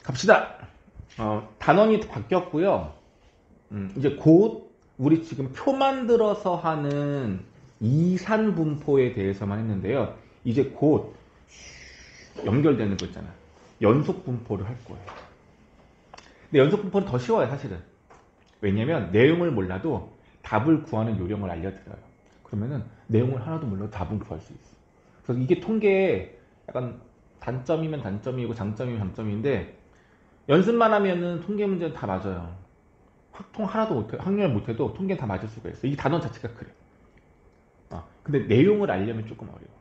갑시다. 단원이 바뀌었고요. 이제 곧 우리 지금 표 만들어서 하는 이산 분포에 대해서만 했는데요. 이제 곧 연결되는 거 있잖아. 연속 분포를 할 거예요. 근데 연속 분포는 더 쉬워요, 사실은. 왜냐면 내용을 몰라도 답을 구하는 요령을 알려드려요. 그러면은 내용을 하나도 몰라도 답은 구할 수 있어. 그래서 이게 통계의 약간 단점이면 단점이고 장점이면 장점인데 연습만 하면은 통계 문제는 다 맞아요. 확통 하나도 못해, 확률 못해도 통계는 다 맞을 수가 있어. 이 단원 자체가 그래. 근데 내용을 알려면 조금 어려워.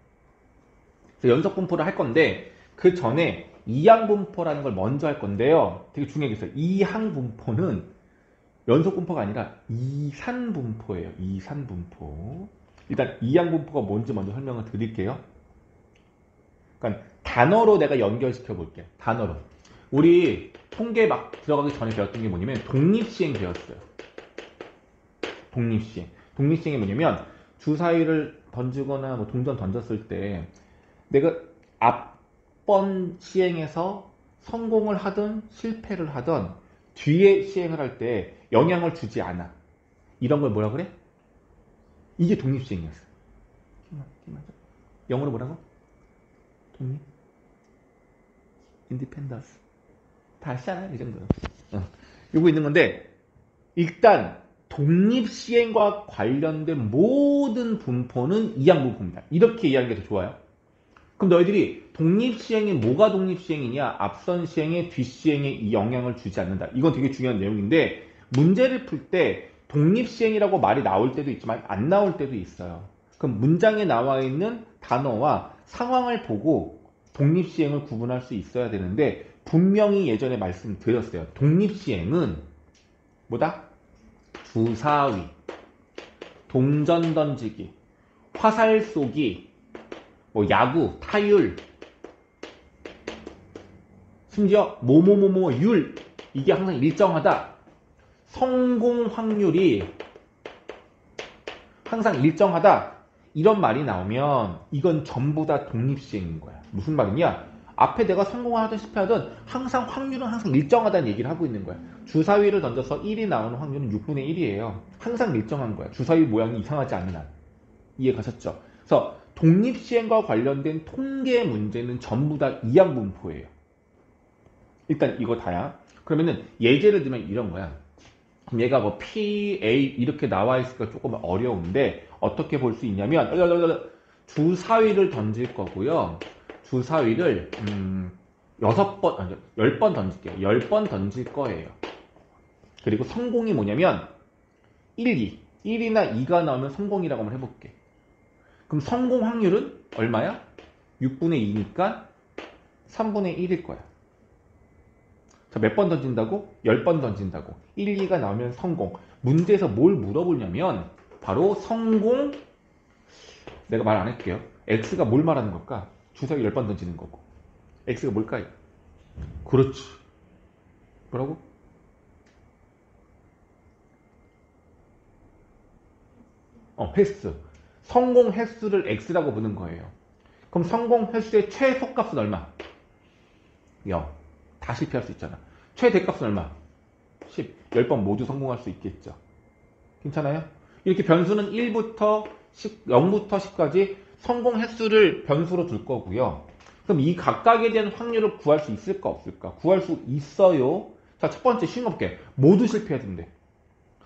그래서 연속 분포를 할 건데 그 전에 이항 분포라는 걸 먼저 할 건데요. 되게 중요한 게 있어요. 이항 분포는 연속 분포가 아니라 이산 분포예요. 이산 분포. 일단 이항 분포가 뭔지 먼저 설명을 드릴게요. 그러니까 단어로 내가 연결시켜 볼게요. 단어로. 우리 통계 막 들어가기 전에 배웠던 게 뭐냐면 독립시행 배웠어요. 독립시행. 독립시행이 뭐냐면 주사위를 던지거나 뭐 동전 던졌을 때 내가 앞번 시행에서 성공을 하든 실패를 하든 뒤에 시행을 할 때 영향을 주지 않아. 이런 걸 뭐라 그래? 이게 독립시행이었어. 영어로 뭐라고? 독립? 인디펜던스. 다 아시잖아요, 이 정도는. 요거 있는 건데 일단 독립시행과 관련된 모든 분포는 이항분포입니다. 이렇게 이해하는 게 더 좋아요. 그럼 너희들이 독립시행이 뭐가 독립시행이냐? 앞선 시행에 뒷시행에 이 영향을 주지 않는다. 이건 되게 중요한 내용인데 문제를 풀 때 독립시행이라고 말이 나올 때도 있지만 안 나올 때도 있어요. 그럼 문장에 나와 있는 단어와 상황을 보고 독립시행을 구분할 수 있어야 되는데 분명히 예전에 말씀드렸어요. 독립시행은 뭐다? 주사위, 동전 던지기, 화살 쏘기, 뭐 야구, 타율, 심지어 뭐뭐뭐뭐율 이게 항상 일정하다. 성공 확률이 항상 일정하다. 이런 말이 나오면 이건 전부 다 독립시행인 거야. 무슨 말이냐? 앞에 내가 성공하든 실패하든 항상 확률은 항상 일정하다는 얘기를 하고 있는 거야. 주사위를 던져서 1이 나오는 확률은 6분의 1이에요. 항상 일정한 거야. 주사위 모양이 이상하지 않은 한. 이해 가셨죠? 그래서 독립시행과 관련된 통계 문제는 전부 다 이항분포예요. 일단 이거 다야. 그러면은 예제를 들면 이런 거야. 그럼 얘가 뭐 PA 이렇게 나와 있으니까 조금 어려운데 어떻게 볼 수 있냐면 주사위를 던질 거고요. 주사위를 6번, 아니 10번 던질게요. 10번 던질 거예요. 그리고 성공이 뭐냐면 1, 2. 1이나 2가 나오면 성공이라고 한번 해볼게. 그럼 성공 확률은 얼마야? 6분의 2니까 3분의 1일 거야. 자, 몇 번 던진다고? 10번 던진다고. 1, 2가 나오면 성공. 문제에서 뭘 물어보냐면 바로 성공, 내가 말 안 할게요. X가 뭘 말하는 걸까? 주사위 10번 던지는 거고. X가 뭘까요? 그렇지. 뭐라고? 횟수. 성공 횟수를 X라고 부르는 거예요. 그럼 성공 횟수의 최소값은 얼마? 0. 다 실패할 수 있잖아. 최대값은 얼마? 10. 10번 모두 성공할 수 있겠죠. 괜찮아요? 이렇게 변수는 1부터 10, 0부터 10까지 성공 횟수를 변수로 둘 거고요. 그럼 이 각각에 대한 확률을 구할 수 있을까 없을까? 구할 수 있어요. 자, 첫 번째 쉬운 거 볼게. 모두 실패해야 된대.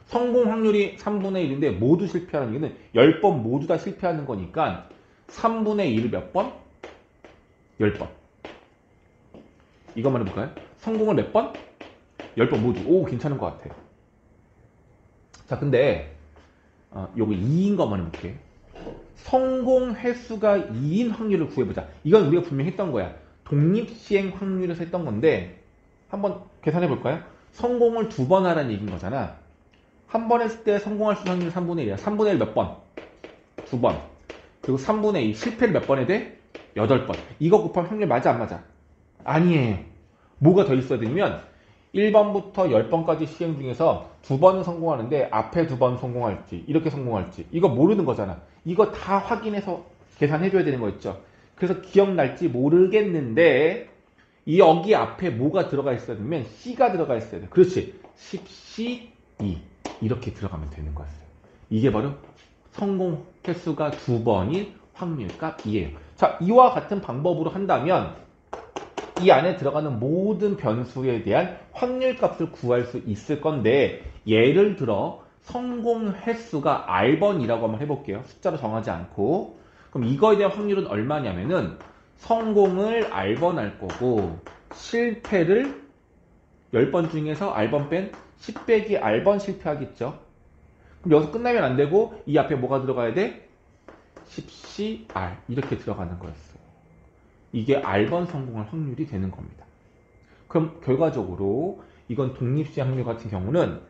성공 확률이 3분의 1인데 모두 실패하는 얘기는 10번 모두 다 실패하는 거니까 3분의 1을 몇 번? 10번. 이것만 해볼까요? 성공을 몇 번? 10번 모두. 오, 괜찮은 것 같아. 자, 근데 요거 2인 것만 해볼게. 성공 횟수가 2인 확률을 구해보자. 이건 우리가 분명히 했던 거야. 독립시행 확률에서 했던 건데 한번 계산해 볼까요? 성공을 2번 하라는 얘기인 거잖아. 한 번 했을 때 성공할 수 확률이 3분의 1이야. 3분의 1 몇 번? 2번. 그리고 3분의 2 실패를 몇 번 해야 돼? 8번. 이거 곱하면 확률 맞아 안 맞아? 아니에요. 뭐가 더 있어야 되냐면 1번부터 10번까지 시행 중에서 2번은 성공하는데 앞에 2번 성공할지 이렇게 성공할지 이거 모르는 거잖아. 이거 다 확인해서 계산해줘야 되는 거 있죠. 그래서 기억날지 모르겠는데 이 여기 앞에 뭐가 들어가 있어야 되면 C가 들어가 있어야 돼. 그렇지. 10C2 이렇게 들어가면 되는 거였어요. 이게 바로 성공 횟수가 2번인 확률값이에요. 자, 이와 같은 방법으로 한다면 이 안에 들어가는 모든 변수에 대한 확률값을 구할 수 있을 건데, 예를 들어 성공 횟수가 R번이라고 한번 해볼게요. 숫자로 정하지 않고. 그럼 이거에 대한 확률은 얼마냐면은 성공을 R번 할 거고 실패를 10번 중에서 R번 뺀 10 빼기 R번 실패하겠죠. 그럼 여기서 끝나면 안 되고 이 앞에 뭐가 들어가야 돼? 10CR 이렇게 들어가는 거였어요. 이게 R번 성공할 확률이 되는 겁니다. 그럼 결과적으로 이건 독립시행 확률 같은 경우는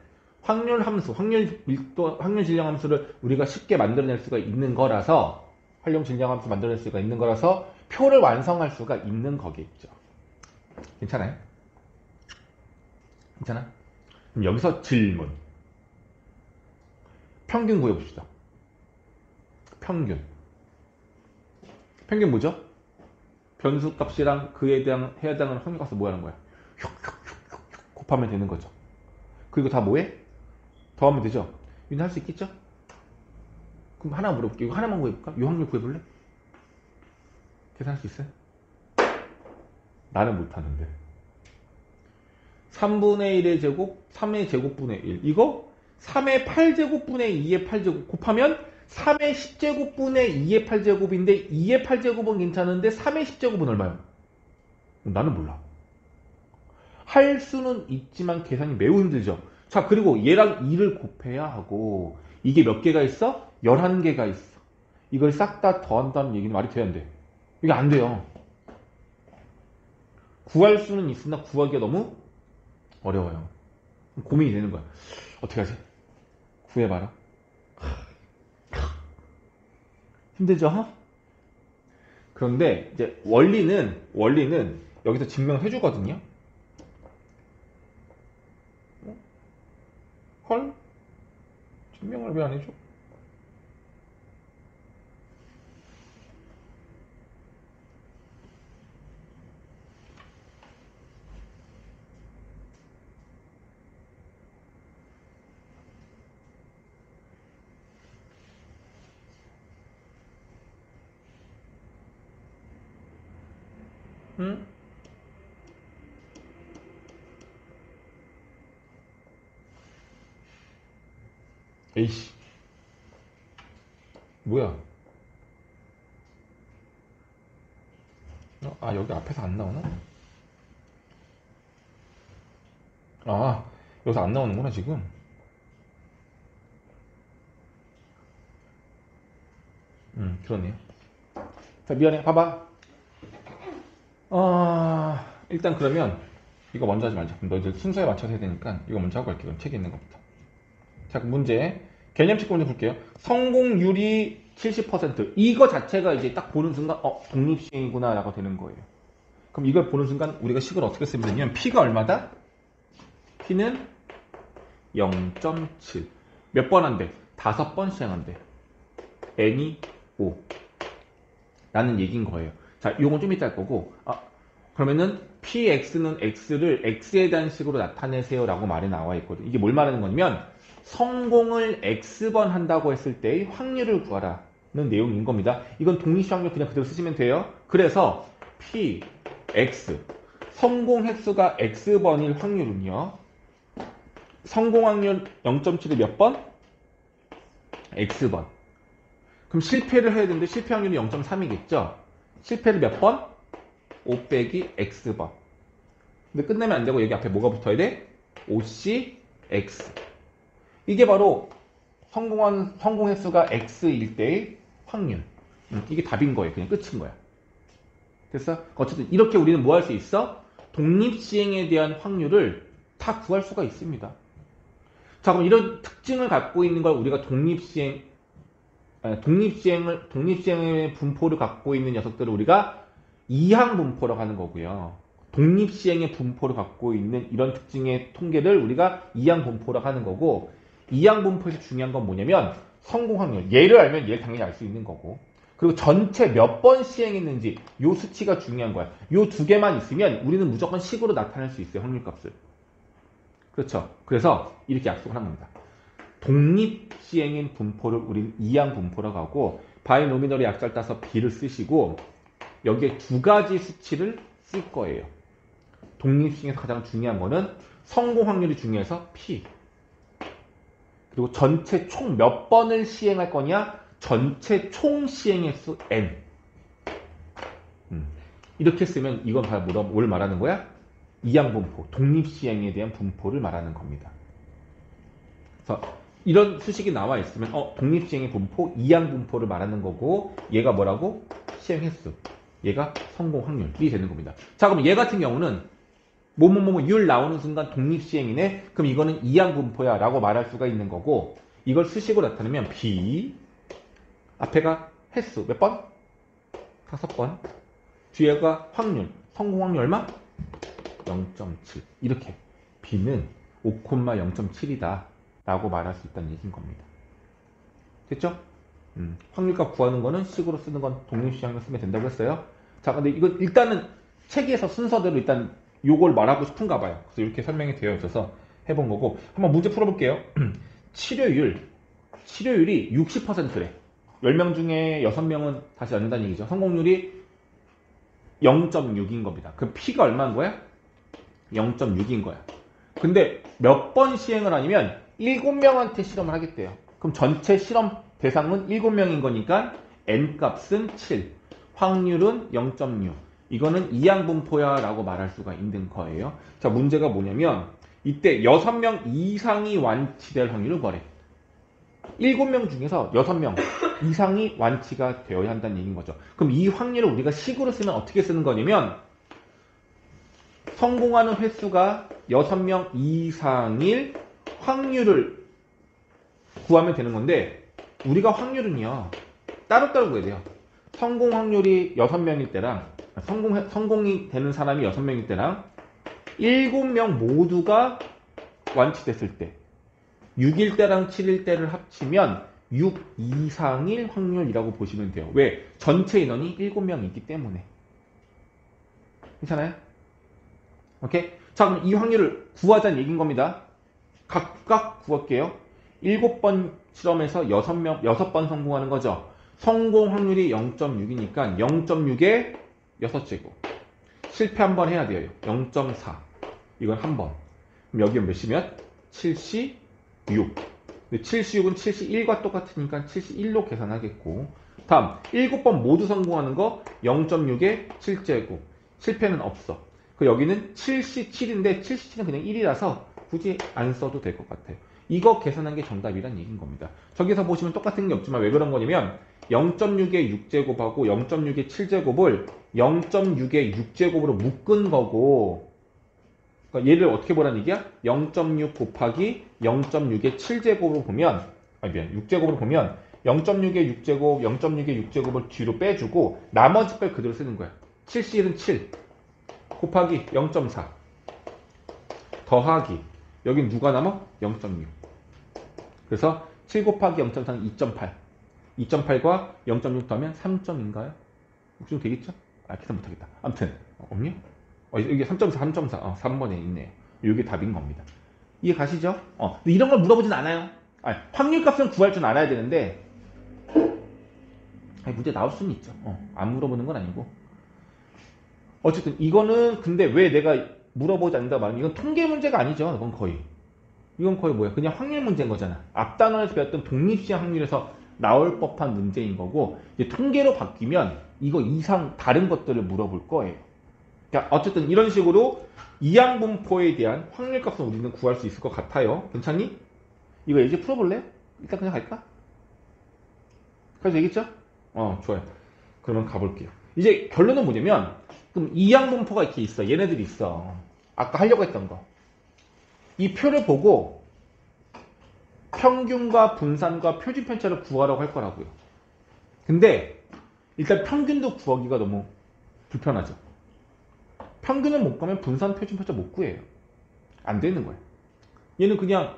확률 함수, 확률 밀도, 확률 질량 함수를 우리가 쉽게 만들어낼 수가 있는 거라서 활용 질량 함수 만들어낼 수가 있는 거라서 표를 완성할 수가 있는 거겠죠. 괜찮아요? 괜찮아? 그럼 여기서 질문. 평균 구해봅시다. 평균. 평균 뭐죠? 변수 값이랑 그에 대한 해당하는 확률 값을 뭐 하는 거야? 휙휙휙휙 곱하면 되는 거죠. 그리고 다 뭐해? 더하면 되죠? 이건 할 수 있겠죠? 그럼 하나 물어볼게. 이거 하나만 구해볼까? 요 확률 구해볼래? 계산할 수 있어요? 나는 못하는데. 3분의 1의 제곱, 3의 제곱분의 1. 이거 3의 8제곱분의 2의 8제곱 곱하면 3의 10제곱분의 2의 8제곱인데 2의 8제곱은 괜찮은데 3의 10제곱은 얼마야? 나는 몰라. 할 수는 있지만 계산이 매우 힘들죠. 자, 그리고 얘랑 2를 곱해야 하고 이게 몇 개가 있어? 11개가 있어. 이걸 싹 다 더한다는 얘기는 말이 돼야 안 돼? 이게 안 돼요. 구할 수는 있으나 구하기가 너무 어려워요. 고민이 되는 거야. 어떻게 하지? 구해봐라. 힘들죠? 그런데 이제 원리는 여기서 증명해 주거든요. 헐? 증명을 왜 안 해줘? 응? 에이씨. 뭐야? 아, 여기 앞에서 안 나오나? 아, 여기서 안 나오는구나, 지금. 그러네요. 자, 미안해. 봐봐. 일단 그러면 이거 먼저 하지 말자. 너희들 순서에 맞춰서 해야 되니까 이거 먼저 하고 갈게요. 책에 있는 것부터. 자, 그 문제. 개념식 먼저 볼게요. 성공률이 70%. 이거 자체가 이제 딱 보는 순간, 독립시행이구나 라고 되는 거예요. 그럼 이걸 보는 순간 우리가 식을 어떻게 쓰면 되냐면, P가 얼마다? P는 0.7. 몇 번 한대? 5번 시행한대. N이 5. 라는 얘기인 거예요. 자, 요건 좀 이따 할 거고, 그러면은 PX는 X를 X에 대한 식으로 나타내세요 라고 말이 나와 있거든. 이게 뭘 말하는 거냐면, 성공을 X번 한다고 했을 때의 확률을 구하라는 내용인 겁니다. 이건 독립시 확률 그냥 그대로 쓰시면 돼요. 그래서 P, X, 성공 횟수가 X번일 확률은요. 성공 확률 0.7이 몇 번? X번. 그럼 실패를 해야 되는데 실패 확률이 0.3이겠죠? 실패를 몇 번? 5 빼기 X번. 근데 끝내면 안 되고 여기 앞에 뭐가 붙어야 돼? OCX. 이게 바로 성공 횟수가 X일 때의 확률. 이게 답인 거예요. 그냥 끝인 거야. 됐어? 어쨌든 이렇게 우리는 뭐 할 수 있어? 독립시행에 대한 확률을 다 구할 수가 있습니다. 자, 그럼 이런 특징을 갖고 있는 걸 우리가 독립시행의 분포를 갖고 있는 녀석들을 우리가 이항 분포라고 하는 거고요. 독립시행의 분포를 갖고 있는 이런 특징의 통계를 우리가 이항 분포라고 하는 거고, 이항 분포에서 중요한 건 뭐냐면 성공 확률. 얘를 알면 얘를 당연히 알 수 있는 거고, 그리고 전체 몇 번 시행했는지 요 수치가 중요한 거야. 요 두 개만 있으면 우리는 무조건 식으로 나타낼 수 있어요. 확률값을. 그렇죠. 그래서 이렇게 약속을 한 겁니다. 독립시행인 분포를 우리는 이항 분포라고 하고 바이노미널의 약자를 따서 b를 쓰시고 여기에 두 가지 수치를 쓸 거예요. 독립시행에서 가장 중요한 거는 성공 확률이 중요해서 p 그리고 전체 총 몇 번을 시행할 거냐 전체 총 시행의 수 n 이렇게 쓰면 이건 뭘 말하는 거야? 이항 분포, 독립시행에 대한 분포를 말하는 겁니다. 그래서 이런 수식이 나와 있으면 독립시행의 분포, 이항 분포를 말하는 거고 얘가 뭐라고? 시행 횟수. 얘가 성공 확률이 되는 겁니다. 자, 그럼 얘 같은 경우는 율 나오는 순간 독립시행이네? 그럼 이거는 이항 분포야 라고 말할 수가 있는 거고 이걸 수식으로 나타내면 B 앞에가 횟수 몇 번? 5번. 뒤에가 확률. 성공 확률 얼마? 0.7. 이렇게 B는 5,0.7이다 라고 말할 수 있다는 얘기인 겁니다. 됐죠? 확률값 구하는 거는 식으로 쓰는 건 독립시행을 쓰면 된다고 했어요. 자, 근데 이거 일단은 책에서 순서대로 일단 요걸 말하고 싶은가 봐요. 그래서 이렇게 설명이 되어 있어서 해본 거고 한번 문제 풀어볼게요. 치료율이 60%래. 10명 중에 6명은 다시 앉는다는 얘기죠. 성공률이 0.6인 겁니다. 그 P가 얼마인 거야? 0.6인 거야. 근데 몇 번 시행을 하냐면 7명한테 실험을 하겠대요. 그럼 전체 실험 대상은 7명인 거니까 N값은 7, 확률은 0.6. 이거는 이항분포야 라고 말할 수가 있는 거예요. 자, 문제가 뭐냐면 이때 6명 이상이 완치될 확률을 뭐래? 7명 중에서 6명 이상이 완치가 되어야 한다는 얘기인 거죠. 그럼 이 확률을 우리가 식으로 쓰면 어떻게 쓰는 거냐면 성공하는 횟수가 6명 이상일 확률을 구하면 되는 건데 우리가 확률은요 따로따로 구해야 돼요. 성공 확률이 6명일 때랑 성공이 되는 사람이 6명일 때랑 7명 모두가 완치됐을 때 6일 때랑 7일 때를 합치면 6 이상일 확률이라고 보시면 돼요. 왜? 전체 인원이 7명이기 때문에. 괜찮아요? 오케이? 자, 그럼 이 확률을 구하자는 얘기인 겁니다. 각각 구할게요. 7번 실험에서 6번 성공하는 거죠. 성공 확률이 0.6이니까 0.6에 6제곱. 실패 한 번 해야 돼요. 0.4. 이건 한 번. 그럼 여기 몇이면? 76. 근데 76은 71과 똑같으니까 71로 계산하겠고. 다음, 7번 모두 성공하는 거 0.6에 7제곱. 실패는 없어. 그 여기는 77인데 77은 그냥 1이라서 굳이 안 써도 될 것 같아요. 이거 계산한 게 정답이란 얘기인 겁니다. 저기서 보시면 똑같은 게 없지만 왜 그런 거냐면 0.6의 6제곱하고 0.6의 7제곱을 0.6의 6제곱으로 묶은 거고 그러니까 얘를 어떻게 보라는 얘기야? 0.6 곱하기 0.6의 7제곱으로 보면 6제곱으로 보면 0.6의 6제곱, 0.6의 6제곱을 뒤로 빼주고 나머지 걸 그대로 쓰는 거야. 7C는 7 곱하기 0.4 더하기 여긴 누가 남아? 0.6 그래서 7 곱하기 0.4는 2.8 2.8과 0.6 더하면 3점인가요? 좀 되겠죠? 계산 못하겠다. 아무튼 없니? 이게 3.4, 3.4 3번에 있네요. 이게 답인 겁니다. 이해 가시죠? 근데 이런 걸 물어보진 않아요. 확률값은 구할 줄 알아야 되는데 문제 나올 수는 있죠. 안 물어보는 건 아니고 어쨌든 이거는 근데 왜 내가 물어보지 않는다 말하면 이건 통계 문제가 아니죠. 이건 거의 뭐야? 그냥 확률 문제인 거잖아. 앞 단원에서 배웠던 독립시행 확률에서 나올 법한 문제인 거고 이제 통계로 바뀌면 이거 이상 다른 것들을 물어볼 거예요. 그러니까 어쨌든 이런 식으로 이항분포에 대한 확률값은 우리는 구할 수 있을 것 같아요. 괜찮니? 이거 이제 풀어볼래? 일단 그냥 갈까? 그래서 되겠죠? 좋아요. 그러면 가볼게요. 이제 결론은 뭐냐면 그럼 이항분포가 이렇게 있어. 얘네들이 있어. 아까 하려고 했던 거. 이 표를 보고 평균과 분산과 표준 편차를 구하라고 할 거라고요. 근데 일단 평균도 구하기가 너무 불편하죠. 평균을 못 구하면 분산, 표준 편차 못 구해요. 안 되는 거예요. 얘는 그냥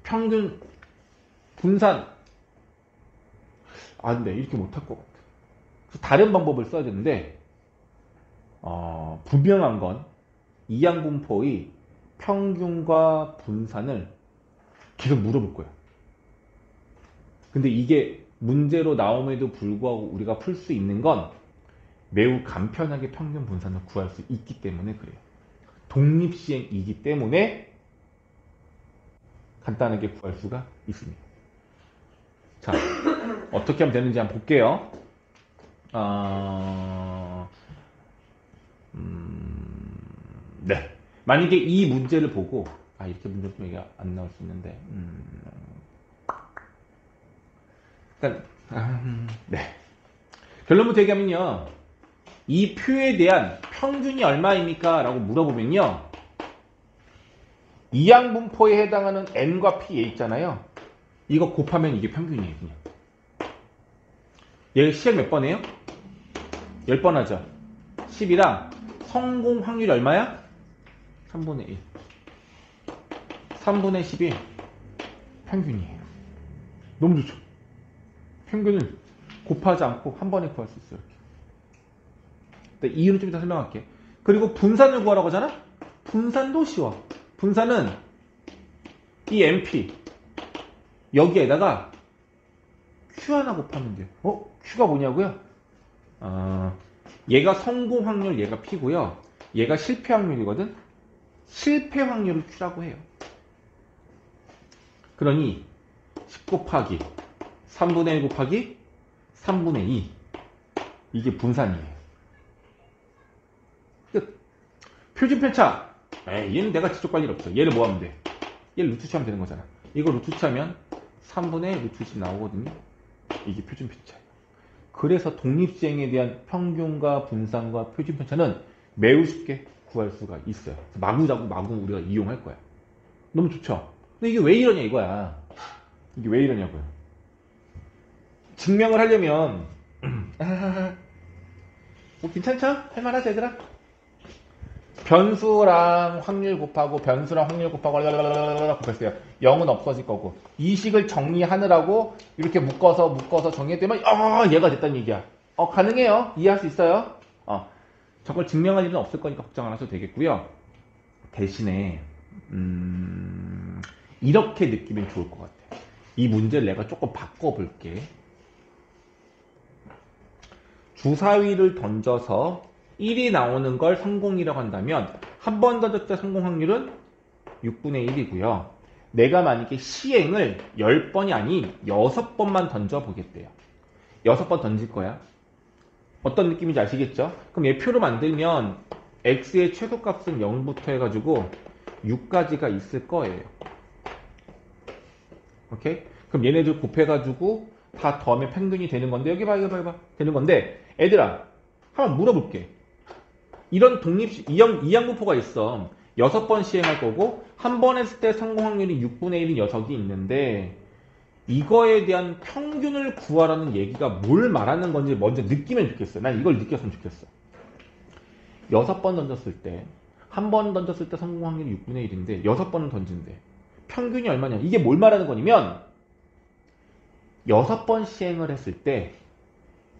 평균, 분산 안 돼. 이렇게 못 할 것 같아. 다른 방법을 써야 되는데 분명한 건 이항분포의 평균과 분산을 계속 물어볼 거야. 근데 이게 문제로 나옴에도 불구하고 우리가 풀 수 있는 건 매우 간편하게 평균 분산을 구할 수 있기 때문에 그래요. 독립시행이기 때문에 간단하게 구할 수가 있습니다. 자, 어떻게 하면 되는지 한번 볼게요. 네. 만약에 이 문제를 보고, 이렇게 문제 좀 얘기가 안 나올 수 있는데, 일단, 네. 결론부터 얘기하면요. 이 표에 대한 평균이 얼마입니까? 라고 물어보면요. 이항분포에 해당하는 n과 p에 있잖아요. 이거 곱하면 이게 평균이에요. 그냥. 얘 시행 몇 번 해요? 10번 하죠. 10이랑 성공 확률이 얼마야? 3분의 1. 3분의 10이 평균이에요. 너무 좋죠? 평균을 곱하지 않고 한 번에 구할 수 있어요. 이렇게. 이유는 좀 이따 설명할게. 그리고 분산을 구하라고 하잖아? 분산도 쉬워. 분산은 이 NP 여기에다가 Q 하나 곱하면 돼요. Q가 뭐냐고요? 얘가 성공 확률, 얘가 P고요. 얘가 실패 확률이거든? 실패 확률을 Q라고 해요. 그러니 10 곱하기 3분의 1 곱하기 3분의 2 이게 분산이에요. 끝. 표준 편차. 얘는 내가 직접 관리 없어. 얘를 뭐 하면 돼? 얘를 루트 취하면 되는 거잖아. 이거 루트 취하면 3분의 루트 10 나오거든요. 이게 표준 편차예요. 그래서 독립시행에 대한 평균과 분산과 표준 편차는 매우 쉽게 구할 수가 있어요. 마구 우리가 이용할 거야. 너무 좋죠? 근데 이게 왜 이러냐 이거야. 이게 왜 이러냐고요. 증명을 하려면 뭐 괜찮죠? 할만하지 얘들아? 변수랑 확률 곱하고 변수랑 확률 곱하고 곱했어요. 0은 없어질 거고 이 식을 정리하느라고 이렇게 묶어서 정리했더니 얘가 됐다는 얘기야. 가능해요. 이해할 수 있어요. 저걸 증명할 일은 없을 거니까 걱정 안 하셔도 되겠고요. 대신에 이렇게 느끼면 좋을 것 같아. 이 문제를 내가 조금 바꿔볼게. 주사위를 던져서 1이 나오는 걸 성공이라고 한다면 한 번 던졌을 때 성공 확률은 6분의 1이고요. 내가 만약에 시행을 10번이 아닌 6번만 던져보겠대요. 6번 던질 거야. 어떤 느낌인지 아시겠죠? 그럼 얘 표로 만들면 x의 최소값은 0부터 해가지고 6까지가 있을 거예요. 오케이? 그럼 얘네들 곱해가지고 다 더하면 평균이 되는 건데 여기 봐 되는 건데 애들아 한번 물어볼게. 이런 이항분포가 있어. 6번 시행할 거고 한 번 했을 때 성공 확률이 6분의 1인 녀석이 있는데 이거에 대한 평균을 구하라는 얘기가 뭘 말하는 건지 먼저 느끼면 좋겠어. 난 이걸 느꼈으면 좋겠어. 6번 던졌을 때 한 번 던졌을 때 성공 확률이 6분의 1인데 6번을 던진대. 평균이 얼마냐? 이게 뭘 말하는 거냐면 6번 시행을 했을 때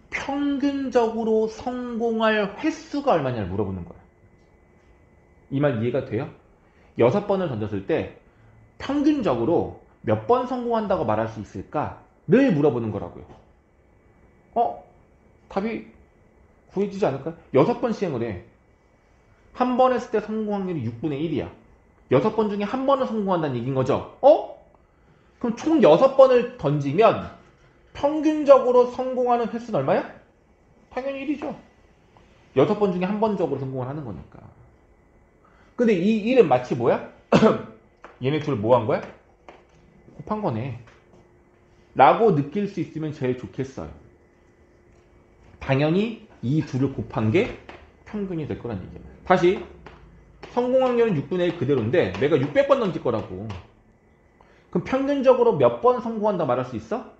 평균적으로 성공할 횟수가 얼마냐를 물어보는 거야. 이 말 이해가 돼요? 6번을 던졌을 때 평균적으로 몇 번 성공한다고 말할 수 있을까를 물어보는 거라고요. 답이 구해지지 않을까? 6번 시행을 해. 한 번 했을 때 성공 확률이 6분의 1이야. 6번 중에 한 번은 성공한다는 얘기인 거죠. 그럼 총 6번을 던지면 평균적으로 성공하는 횟수는 얼마야? 당연히 1이죠. 6번 중에 한 번적으로 성공을 하는 거니까. 근데 이 1은 마치 뭐야? 얘네 둘을 뭐 한 거야? 곱한 거네. 라고 느낄 수 있으면 제일 좋겠어요. 당연히 이 둘을 곱한 게 평균이 될 거란 얘기야. 다시 성공 확률은 6분의 1 그대로인데 내가 600번 던질 거라고. 그럼 평균적으로 몇 번 성공한다 말할 수 있어?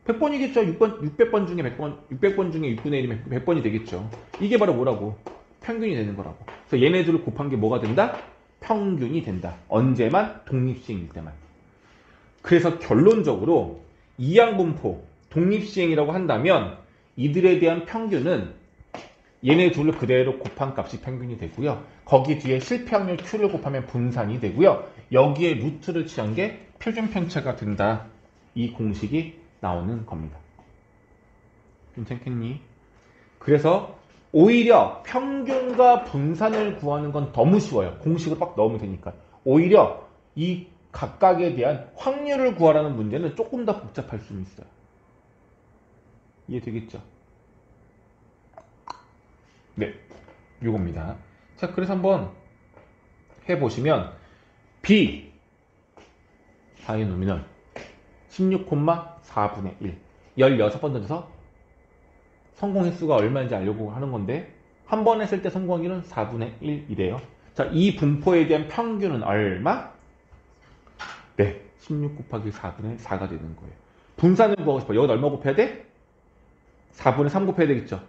100번이겠죠. 600번 중에 100번, 600번 중에 6분의 1이면 100번이 되겠죠. 이게 바로 뭐라고? 평균이 되는 거라고. 그래서 얘네들을 곱한 게 뭐가 된다? 평균이 된다. 언제만? 독립시행일 때만. 그래서 결론적으로 이항분포, 독립시행이라고 한다면 이들에 대한 평균은 얘네 둘을 그대로 곱한 값이 평균이 되고요. 거기 뒤에 실패 확률 Q를 곱하면 분산이 되고요. 여기에 루트를 취한 게 표준 편차가 된다. 이 공식이 나오는 겁니다. 괜찮겠니? 그래서 오히려 평균과 분산을 구하는 건 너무 쉬워요. 공식을 딱 넣으면 되니까. 오히려 이 각각에 대한 확률을 구하라는 문제는 조금 더 복잡할 수는 있어요. 이해되겠죠? 네, 요겁니다. 자, 그래서 한번 해보시면 B 4의 노미널 16,4분의 1 16번 던져서 성공 횟수가 얼마인지 알려고 하는 건데 한 번 했을 때 성공 확률은 4분의 1이래요. 자, 이 분포에 대한 평균은 얼마? 네, 16 곱하기 4분의 4가 되는 거예요. 분산을 구하고 싶어. 여기다 얼마 곱해야 돼? 4분의 3 곱해야 되겠죠.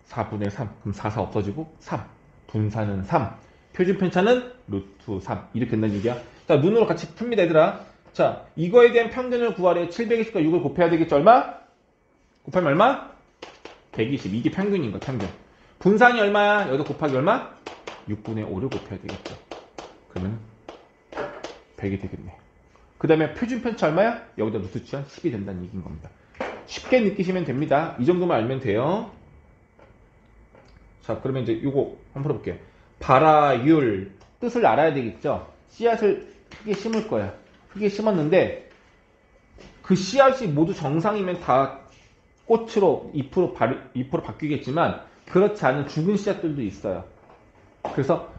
4분의 3. 그럼 4, 4 없어지고 3. 분산은 3. 표준 편차는 루트 3. 이렇게 된다는 얘기야. 자, 눈으로 같이 풉니다, 얘들아. 자, 이거에 대한 평균을 구하래. 720과 6을 곱해야 되겠죠. 얼마? 곱하면 얼마? 120. 이게 평균인 거야, 평균. 분산이 얼마야? 여기다 곱하기 얼마? 6분의 5를 곱해야 되겠죠. 그러면 100이 되겠네. 그 다음에 표준 편차 얼마야? 여기다 루트 취한 10이 된다는 얘기인 겁니다. 쉽게 느끼시면 됩니다. 이 정도만 알면 돼요. 자, 그러면 이제 이거 한번 풀어볼게요. 발화율 뜻을 알아야 되겠죠. 씨앗을 흙에 심을 거야. 흙에 심었는데 그 씨앗이 모두 정상이면 다 꽃으로 잎으로 바뀌겠지만 그렇지 않은 죽은 씨앗들도 있어요. 그래서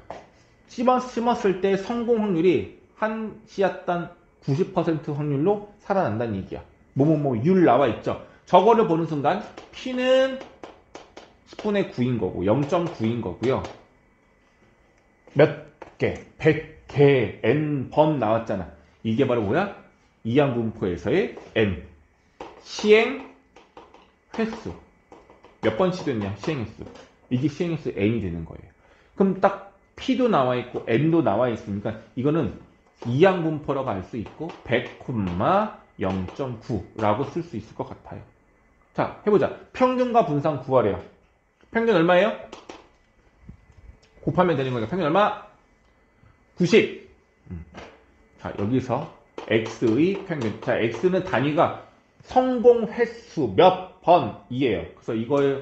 심었을 때 성공 확률이 한 씨앗당 90% 확률로 살아난다는 얘기야. 율 나와 있죠. 저거를 보는 순간 P는 10분의 9인 거고 0.9인 거고요. 몇 개? 100개 N번 나왔잖아. 이게 바로 뭐야? 이항분포에서의 N. 시행 횟수. 몇 번 시도했냐? 시행 횟수. 이게 시행 횟수 N이 되는 거예요. 그럼 딱 P도 나와 있고 N도 나와 있으니까 이거는 이항분포라고 할 수 있고 100,0.9라고 쓸 수 있을 것 같아요. 자, 해보자. 평균과 분산 구하래요. 평균 얼마예요? 곱하면 되는 거니까 평균 얼마? 90. 자, 여기서 X의 평균. 자, X는 단위가 성공 횟수 몇 번이에요. 그래서 이거의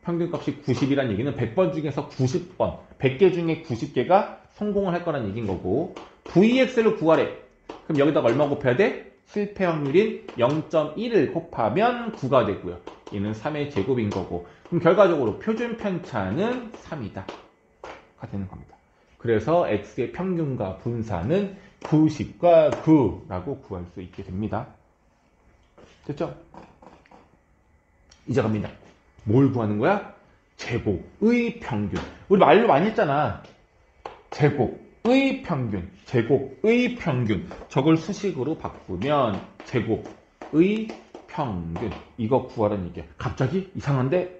평균값이 90이란 얘기는 100번 중에서 90번, 100개 중에 90개가 성공을 할 거란 얘기인 거고 VX를 구하래. 그럼 여기다가 얼마 곱해야 돼? 실패 확률인 0.1을 곱하면 9가 되고요. 얘는 3의 제곱인 거고 그럼 결과적으로 표준 편차는 3이다 가 되는 겁니다. 그래서 X의 평균과 분산은 90과 9라고 구할 수 있게 됩니다. 됐죠? 이제 갑니다. 뭘 구하는 거야? 제곱의 평균. 우리 말로 많이 했잖아. 제곱의 평균, 제곱의 평균. 저걸 수식으로 바꾸면 제곱의 평균. 이거 구하라는 얘기야. 갑자기 이상한데?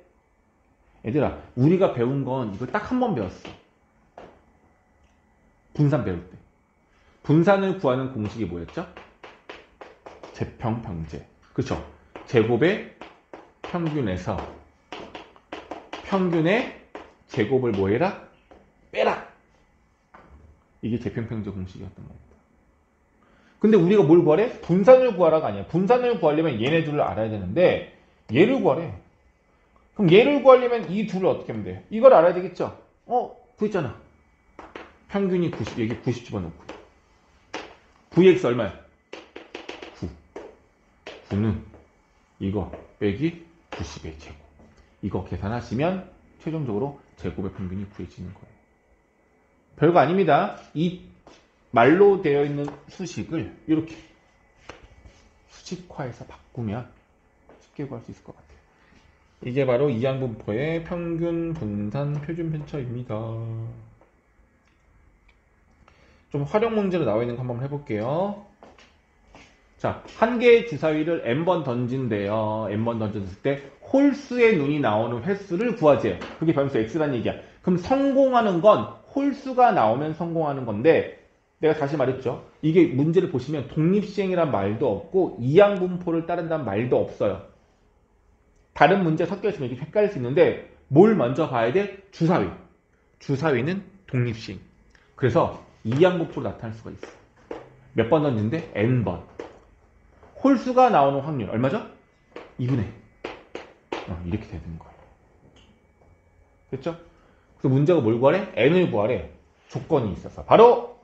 얘들아, 우리가 배운 건 이거 딱 한 번 배웠어. 분산 배울 때. 분산을 구하는 공식이 뭐였죠? 제평평제. 그쵸? 제곱의 평균에서 평균의 제곱을 뭐 해라? 빼라! 이게 제평평제 공식이었던 겁니다. 근데 우리가 뭘 구하래? 분산을 구하라가 아니야. 분산을 구하려면 얘네 둘을 알아야 되는데 얘를 구하래. 그럼 얘를 구하려면 이 둘을 어떻게 하면 돼? 이걸 알아야 되겠죠? 구했잖아. 평균이 90, 여기 90 집어넣고. VX 얼마야? 9. 9는 이거 빼기 90의 제곱. 이거 계산하시면 최종적으로 제곱의 평균이 구해지는 거예요. 별거 아닙니다. 이 말로 되어 있는 수식을 이렇게 수식화해서 바꾸면 쉽게 구할 수 있을 것 같아요. 이게 바로 이항분포의 평균 분산 표준 편차입니다. 좀 활용 문제로 나와 있는 거 한번 해볼게요. 자, 한 개의 주사위를 n번 던진대요. n번 던졌을 때 홀수의 눈이 나오는 횟수를 구하재요. 그게 변수 x란 얘기야. 그럼 성공하는 건 홀수가 나오면 성공하는 건데 내가 다시 말했죠. 이게 문제를 보시면 독립시행이란 말도 없고 이항분포를 따른다는 말도 없어요. 다른 문제 섞여 있으면 이렇게 헷갈릴 수 있는데 뭘 먼저 봐야 돼? 주사위. 주사위는 독립식. 그래서 이항분포로 나타날 수가 있어. 몇 번 던지는데? n번. 홀수가 나오는 확률 얼마죠? 2분의 이렇게 되는 거예요. 됐죠? 그래서 문제가 뭘 구하래? n을 구하래. 조건이 있어서 바로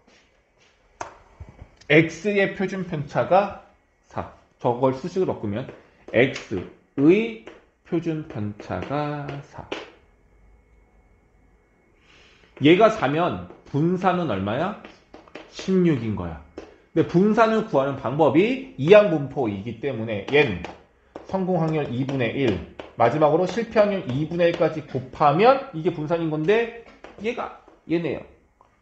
x의 표준 편차가 4. 저걸 수식으로 바꾸면 x의 표준 편차가 4. 얘가 4면 분산은 얼마야? 16인 거야. 근데 분산을 구하는 방법이 이항분포이기 때문에 얘는 성공 확률 2분의 1, 마지막으로 실패 확률 2분의 1까지 곱하면 이게 분산인 건데 얘가 얘네요.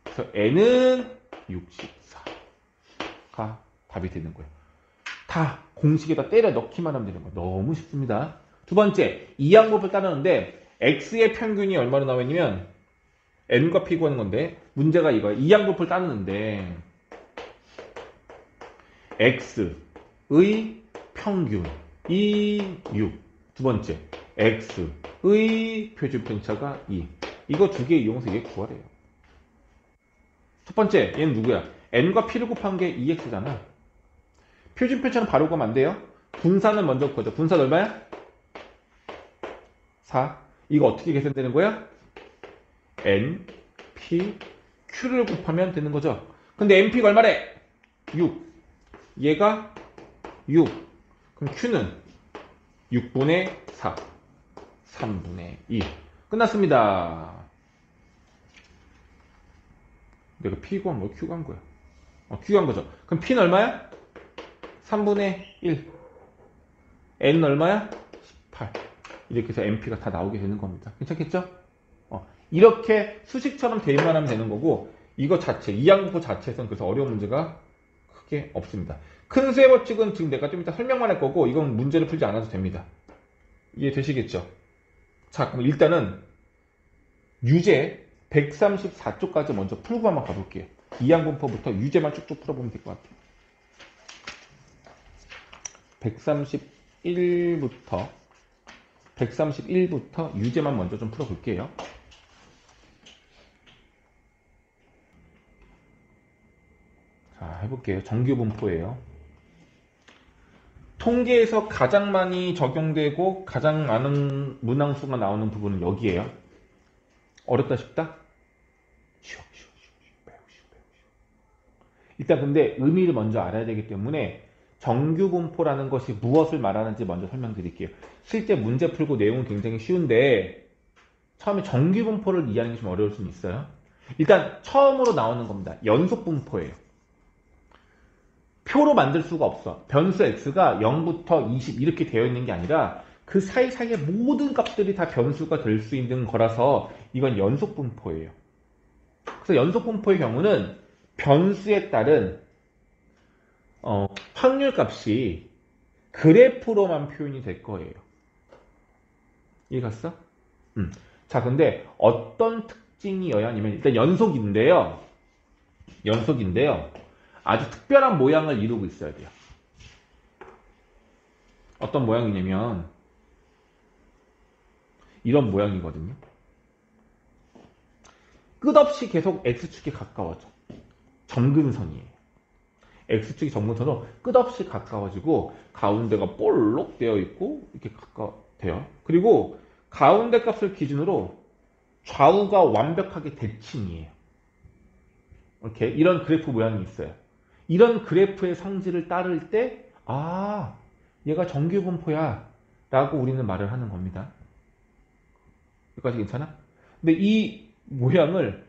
그래서 n은 64가 답이 되는 거예요. 다 공식에다 때려 넣기만 하면 되는 거예요. 너무 쉽습니다. 두 번째, 이항분포를 따르는데 x의 평균이 얼마로 나와 있냐면 n과 p 구하는 건데 문제가 이거예요. 이항분포를 따르는데 x의 평균이 6. 두 번째, x의 표준 편차가 2. 이거 두 개 이용해서 얘 구하래요. 첫 번째, 얘는 누구야? n과 p를 곱한 게 2x잖아. 표준 편차는 바로 구하면 안 돼요. 분산을 먼저 구하자. 분산 얼마야? 4. 이거 어떻게 계산되는 거야? n, p, q를 곱하면 되는 거죠. 근데 np가 얼마래? 6. 얘가 6. 그럼 q는 6분의 4. 3분의 2. 끝났습니다. 내가 p 구한 거야? q 구한 거야? q 구한 거죠. 그럼 p는 얼마야? 3분의 1. n은 얼마야? 18. 이렇게 해서 np가 다 나오게 되는 겁니다. 괜찮겠죠? 이렇게 수식처럼 대입만 하면 되는 거고 이거 자체, 이항분포 자체에서는 그래서 어려운 문제가 크게 없습니다. 큰 수의 법칙은 지금 내가 좀 이따 설명만 할 거고 이건 문제를 풀지 않아도 됩니다. 이해되시겠죠? 자, 그럼 일단은 유제 134쪽까지 먼저 풀고 한번 가볼게요. 이항분포부터 유제만 쭉쭉 풀어보면 될 것 같아요. 131부터 유제만 먼저 좀 풀어볼게요. 자, 해볼게요. 정규분포예요. 통계에서 가장 많이 적용되고 가장 많은 문항수가 나오는 부분은 여기에요. 어렵다 싶다? 쉬워. 일단 근데 의미를 먼저 알아야 되기 때문에 정규분포라는 것이 무엇을 말하는지 먼저 설명드릴게요. 실제 문제 풀고 내용은 굉장히 쉬운데 처음에 정규분포를 이해하는 게 좀 어려울 수는 있어요. 일단 처음으로 나오는 겁니다. 연속분포예요. 표로 만들 수가 없어. 변수 x가 0부터 20 이렇게 되어 있는 게 아니라 그 사이사이의 모든 값들이 다 변수가 될 수 있는 거라서 이건 연속분포예요. 그래서 연속분포의 경우는 변수에 따른 확률값이 그래프로만 표현이 될 거예요. 이해 갔어? 자, 근데 어떤 특징이어야 하냐면 일단 연속인데요. 아주 특별한 모양을 이루고 있어야 돼요. 어떤 모양이냐면 이런 모양이거든요. 끝없이 계속 x축에 가까워져. 점근선이에요. x축이 점근선으로 끝없이 가까워지고 가운데가 볼록 되어 있고 이렇게 가까워져요. 그리고 가운데 값을 기준으로 좌우가 완벽하게 대칭이에요. 이렇게 이런 그래프 모양이 있어요. 이런 그래프의 성질을 따를 때 얘가 정규분포야 라고 우리는 말을 하는 겁니다. 여기까지 괜찮아? 근데 이 모양을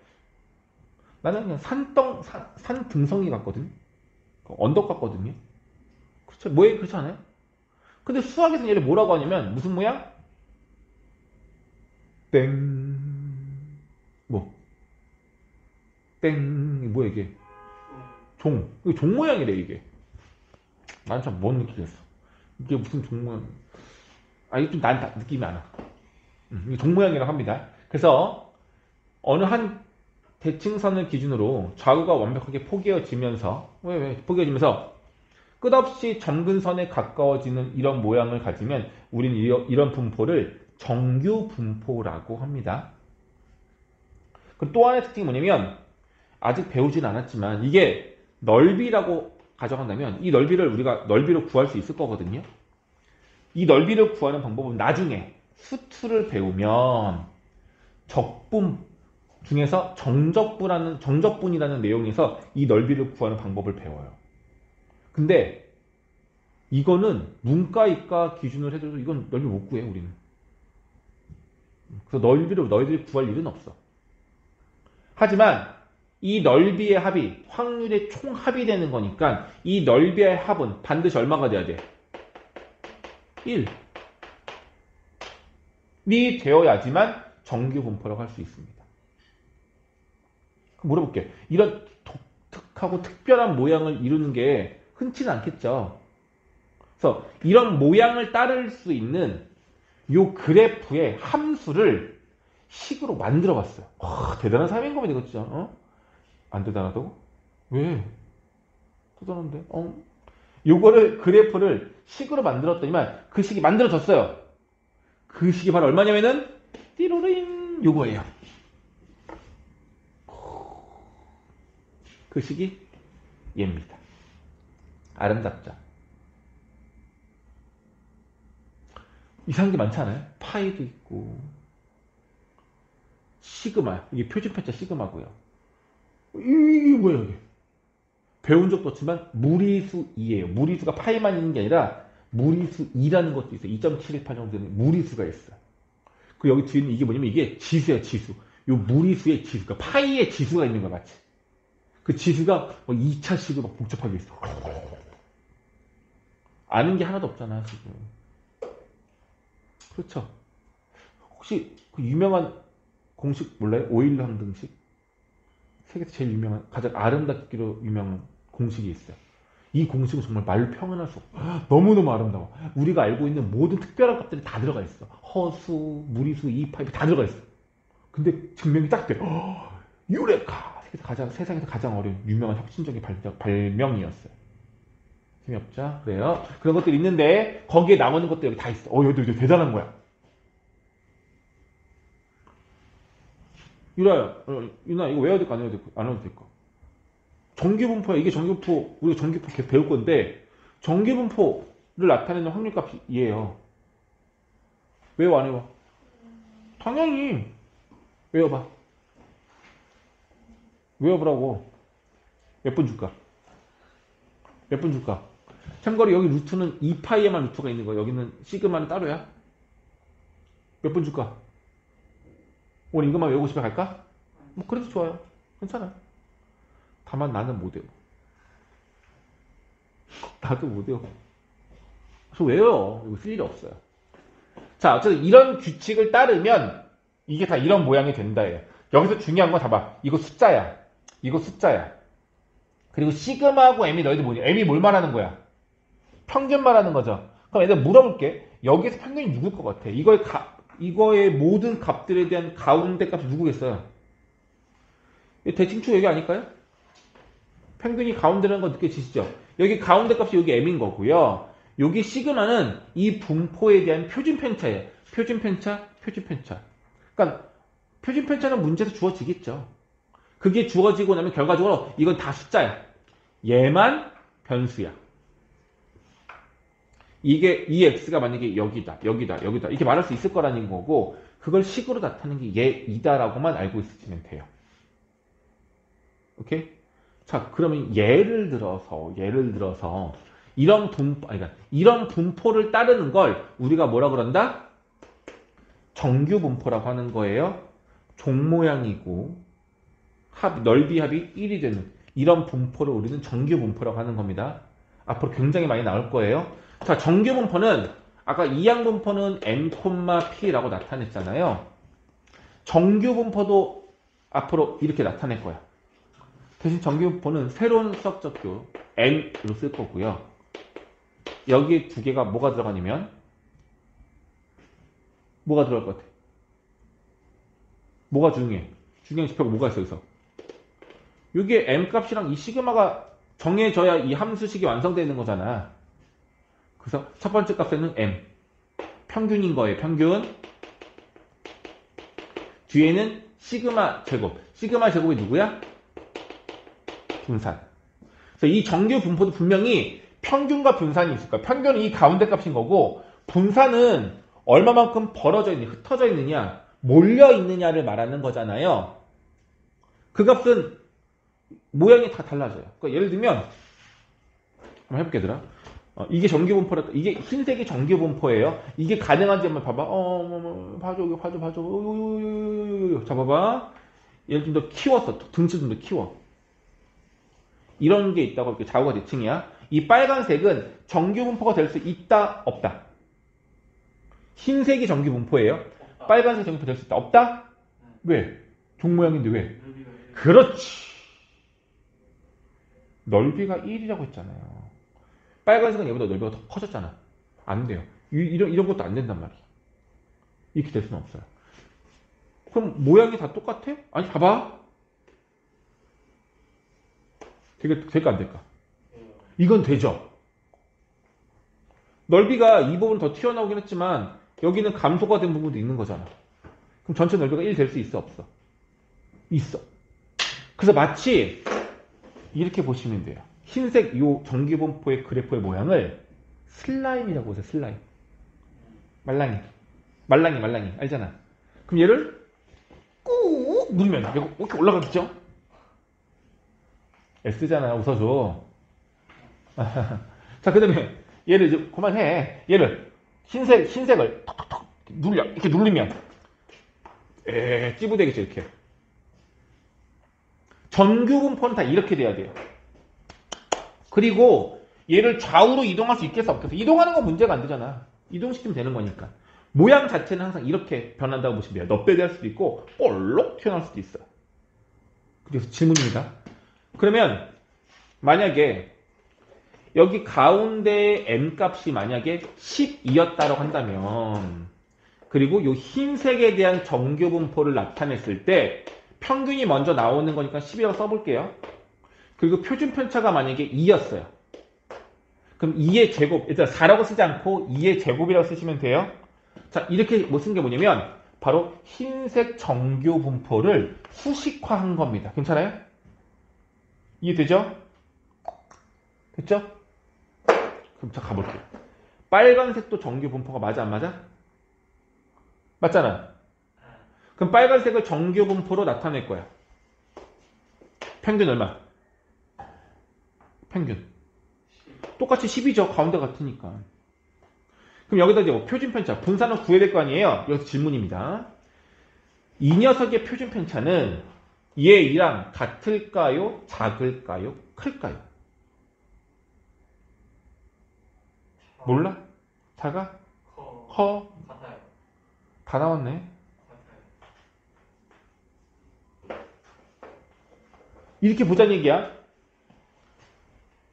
나는 그냥 산 등성이 같거든요. 언덕 같거든요. 그렇죠? 모양이 그렇지 않아요? 근데 수학에서는 얘를 뭐라고 하냐면 무슨 모양? 땡. 땡. 뭐야 이게? 이게 종 모양이래 이게. 난 참 못 느끼겠어. 이게 무슨 종 모양? 이게 좀 난 느낌이 안 와. 이게 종 모양이라고 합니다. 그래서 어느 한 대칭선을 기준으로 좌우가 완벽하게 포개어지면서 끝없이 점근선에 가까워지는 이런 모양을 가지면 우리는 이런 분포를 정규 분포라고 합니다. 그리고 또 하나의 특징이 뭐냐면 아직 배우진 않았지만 이게 넓이라고 가정한다면 이 넓이를 우리가 넓이로 구할 수 있을 거거든요. 이 넓이를 구하는 방법은 나중에 수투를 배우면 적분 중에서 정적분이라는 내용에서 이 넓이를 구하는 방법을 배워요. 근데 이거는 문과, 이과 기준으로 해도 이건 넓이 못 구해 우리는. 그래서 너희들이 구할 일은 없어. 하지만 이 넓이의 합이 확률의 총합이 되는 거니까 이 넓이의 합은 반드시 얼마가 돼야 돼? 1이 되어야지만 정규 분포라고 할 수 있습니다. 물어볼게. 이런 독특하고 특별한 모양을 이루는 게 흔치는 않겠죠. 그래서 이런 모양을 따를 수 있는 이 그래프의 함수를 식으로 만들어 봤어요. 와, 대단한 사람인 겁니다, 이거 진짜. 안 대단하다고? 왜? 대단한데? 요거를 그래프를 식으로 만들었더니만 그 식이 만들어졌어요. 그 식이 바로 얼마냐면은 띠로링 요거예요. 그 식이 얘입니다. 아름답죠? 이상한 게 많지 않아요? 파이도 있고 시그마, 이게 표준편차 시그마고요. 이게 뭐야 이게? 배운 적도 없지만 무리수 2예요. 무리수가 파이만 있는 게 아니라 무리수 2라는 것도 있어요. 2.718 정도 되는 무리수가 있어요. 그 여기 뒤에는 이게 뭐냐면 이게 지수야, 지수. 요 무리수의 지수, 그러니까 파이의 지수가 있는 것 같이. 그 지수가 2차식으로 막 복잡하게 있어. 아는 게 하나도 없잖아, 지금. 그렇죠. 혹시 그 유명한 공식 몰라요? 오일러 항등식? 세계에서 제일 유명한, 가장 아름답기로 유명한 공식이 있어요. 이 공식은 정말 말로 표현할 수 없어. 너무너무 아름다워. 우리가 알고 있는 모든 특별한 값들이 다 들어가 있어. 허수, 무리수, 이파이 다 들어가 있어. 근데 증명이 딱 돼. 유레카! 세상에서 가장 어려운 유명한 혁신적인 발명이었어요. 재미없죠? 그래요. 그런 것들이 있는데 거기에 나오는 것도 여기 다 있어. 여기 대단한 거야. 유라야, 유나 이거 외워야 될거 안 외워도 될거? 정규분포야. 이게 정규분포, 우리가 정규분포 계속 배울 건데 정규분포를 나타내는 확률값이 얘예요. 외워 안 외워? 당연히 외워봐. 외워보라고. 몇 분 줄까? 몇 분 줄까? 참고로 여기 루트는 2파이에만 루트가 있는 거야. 여기는 시그마는 따로야. 몇 분 줄까? 오늘 이것만 외우고 집에 갈까? 뭐 그래도 좋아요. 괜찮아. 다만 나는 못 외워. 나도 못 외워. 그래서 외워요. 이거 쓸 일이 없어요. 자, 어쨌든 이런 규칙을 따르면 이게 다 이런 모양이 된다예요. 여기서 중요한 건 봐봐. 이거 숫자야. 이거 숫자야. 그리고 시그마하고 m이 너희들 뭐냐? m이 뭘 말하는 거야? 평균 말하는 거죠. 그럼 얘들 물어볼게. 여기서 평균이 누굴 것 같아? 이거의 모든 값들에 대한 가운데 값이 누구겠어요? 대칭축 여기 아닐까요? 평균이 가운데라는 거 느껴지시죠? 여기 가운데 값이 여기 m인 거고요. 여기 시그마는 이 분포에 대한 표준 편차예요. 표준 편차, 표준 편차. 그러니까 표준 편차는 문제에서 주어지겠죠. 그게 주어지고 나면 결과적으로 이건 다 숫자야. 얘만 변수야. 이게 이 x가 만약에 여기다 이렇게 말할 수 있을 거라는 거고 그걸 식으로 나타내는 게 얘이다라고만 알고 있으시면 돼요. 오케이? 자, 그러면 예를 들어서 이런 분포를 따르는 걸 우리가 뭐라 그런다? 정규 분포라고 하는 거예요. 종 모양이고 넓이 합이 1이 되는 이런 분포를 우리는 정규 분포라고 하는 겁니다. 앞으로 굉장히 많이 나올 거예요. 자, 정규 분포는 아까 이항 분포는 n, p라고 나타냈잖아요. 정규 분포도 앞으로 이렇게 나타낼 거야. 대신 정규 분포는 새로운 수학적 교 n으로 쓸 거고요. 여기 두 개가 뭐가 들어가냐면 뭐가 들어갈 것 같아? 뭐가 중요해? 중요한 지표가 뭐가 있어 여기서? 여기에 m 값이랑 이 시그마가 정해져야 이 함수식이 완성되는 거잖아. 그래서 첫 번째 값에는 m. 평균인 거예요. 평균. 뒤에는 시그마 제곱. 시그마 제곱이 누구야? 분산. 그래서 이 정규 분포도 분명히 평균과 분산이 있을 거야. 평균은 이 가운데 값인 거고 분산은 얼마만큼 벌어져 있느냐, 흩어져 있느냐, 몰려 있느냐를 말하는 거잖아요. 그 값은 모양이 다 달라져요. 그러니까 예를 들면 한번 해볼게 얘들아. 이게 정규 분포라. 이게 흰색이 정규 분포예요. 이게 가능한지 한번 봐봐. 봐줘. 자 봐봐. 얘를 좀 더 키웠어. 등치 좀 더 키워. 이런 게 있다고 이렇게 좌우가 대칭이야. 이 빨간색은 정규 분포가 될 수 있다, 없다. 흰색이 정규 분포예요. 빨간색 정규 분포 될 수 있다, 없다? 왜? 종 모양인데 왜? 그렇지. 넓이가 1이라고 했잖아요. 빨간색은 얘보다 넓이가 더 커졌잖아. 안 돼요. 이런 것도 안 된단 말이야. 이렇게 될 수는 없어요. 그럼 모양이 다 똑같아? 아니, 봐봐. 될까 안 될까? 이건 되죠. 넓이가 이 부분 더 튀어나오긴 했지만 여기는 감소가 된 부분도 있는 거잖아. 그럼 전체 넓이가 1 될 수 있어, 없어? 있어. 그래서 마치 이렇게 보시면 돼요. 흰색 요 정규분포의 그래프의 모양을 슬라임이라고 하세요. 슬라임. 말랑이 알잖아. 그럼 얘를 꾹 누르면 이렇게 올라가겠죠? S잖아. 웃어줘. 자, 그 다음에 얘를 이제 그만해. 얘를 흰색을 톡톡톡 눌려. 이렇게 누르면 찌부되겠죠. 이렇게. 정규분포는 다 이렇게 돼야 돼요. 그리고 얘를 좌우로 이동할 수 있겠어 없겠어? 이동하는 건 문제가 안 되잖아. 이동시키면 되는 거니까. 모양 자체는 항상 이렇게 변한다고 보시면 돼요. 넙대대할 수도 있고 볼록 튀어나올 수도 있어요. 그래서 질문입니다. 그러면 만약에 여기 가운데 m값이 만약에 12였다고 한다면 그리고 이 흰색에 대한 정규분포를 나타냈을 때 평균이 먼저 나오는 거니까 10이라고 써볼게요. 그리고 표준 편차가 만약에 2였어요. 그럼 2의 제곱, 일단 4라고 쓰지 않고 2의 제곱이라고 쓰시면 돼요. 자, 이렇게 뭐 쓴 게 뭐냐면 바로 흰색 정규 분포를 수식화한 겁니다. 괜찮아요? 이해되죠? 됐죠? 그럼 자, 가볼게요. 빨간색도 정규 분포가 맞아, 안 맞아? 맞잖아. 그럼 빨간색을 정규 분포로 나타낼 거야. 평균 얼마? 평균. 똑같이 10이죠. 가운데 같으니까. 그럼 여기다 이제 뭐 표준 편차, 분산을 구해야 될 거 아니에요? 여기서 질문입니다. 이 녀석의 표준 편차는 얘랑 같을까요? 작을까요? 클까요? 몰라? 작아? 커? 같아요. 다 나왔네. 이렇게 보자는 얘기야.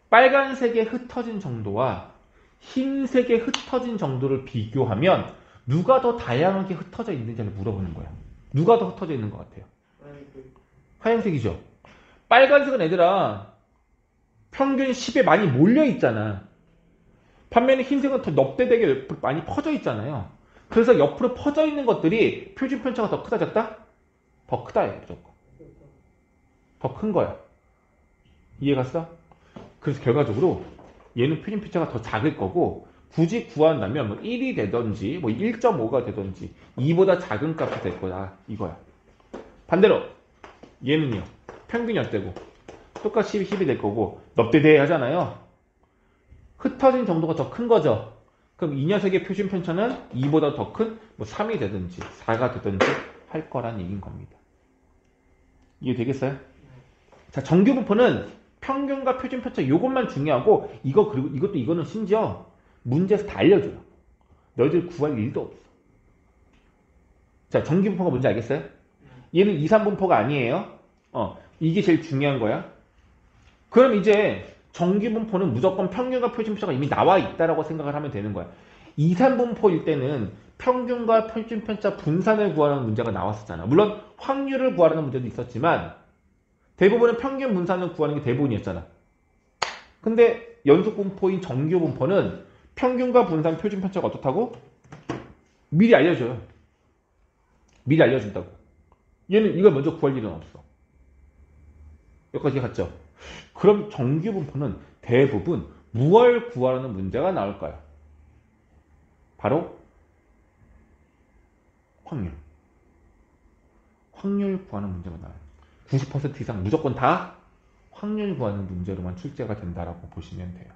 빨간색에 흩어진 정도와 흰색에 흩어진 정도를 비교하면 누가 더 다양하게 흩어져 있는지를 물어보는 거야. 누가 더 흩어져 있는 것 같아요? 하얀색이죠. 빨간색은 얘들아 평균 10에 많이 몰려 있잖아. 반면에 흰색은 더 넙대대게 많이 퍼져 있잖아요. 그래서 옆으로 퍼져 있는 것들이 표준 편차가 더 크다 작다? 더 크다예요. 무조건. 더 큰 거야. 이해갔어? 그래서 결과적으로 얘는 표준 편차가 더 작을 거고 굳이 구한다면 뭐 1이 되든지 뭐 1.5가 되든지 2보다 작은 값이 될 거다 이거야. 반대로 얘는요. 평균이 어때고 똑같이 10이 될 거고 넙대대 하잖아요. 흩어진 정도가 더 큰 거죠. 그럼 이 녀석의 표준 편차는 2보다 더 큰 뭐 3이 되든지 4가 되든지 할 거란 얘기인 겁니다. 이해되겠어요? 자, 정규분포는 평균과 표준 편차 이것만 중요하고 그리고 이거는 심지어 문제에서 다 알려줘요. 너희들 구할 일도 없어. 자, 정규분포가 뭔지 알겠어요? 얘는 2, 3분포가 아니에요. 이게 제일 중요한 거야. 그럼 이제 정규분포는 무조건 평균과 표준 편차가 이미 나와 있다라고 생각을 하면 되는 거야. 2, 3분포일 때는 평균과 표준 편차 분산을 구하는 문제가 나왔었잖아. 물론 확률을 구하는 문제도 있었지만 대부분은 평균 분산을 구하는 게 대부분이었잖아. 근데 연속 분포인 정규 분포는 평균과 분산 표준 편차가 어떻다고? 미리 알려줘요. 미리 알려준다고. 얘는 이걸 먼저 구할 일은 없어. 여기까지 갔죠? 그럼 정규 분포는 대부분 무엇을 구하라는 문제가 나올까요? 바로 확률. 확률 구하는 문제가 나와요. 90% 이상 무조건 다 확률 구하는 문제로만 출제가 된다라고 보시면 돼요.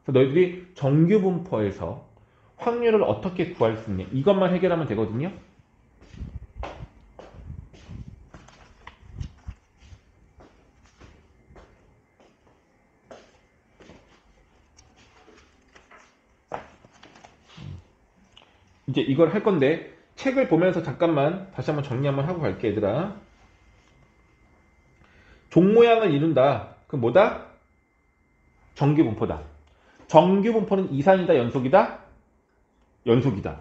그래서 너희들이 정규 분포에서 확률을 어떻게 구할 수 있냐 이것만 해결하면 되거든요. 이제 이걸 할 건데 책을 보면서 잠깐만 다시 한번 정리 한번 하고 갈게 얘들아. 종 모양을 이룬다. 그럼 뭐다? 정규 분포다. 정규 분포는 이산이다 연속이다? 연속이다.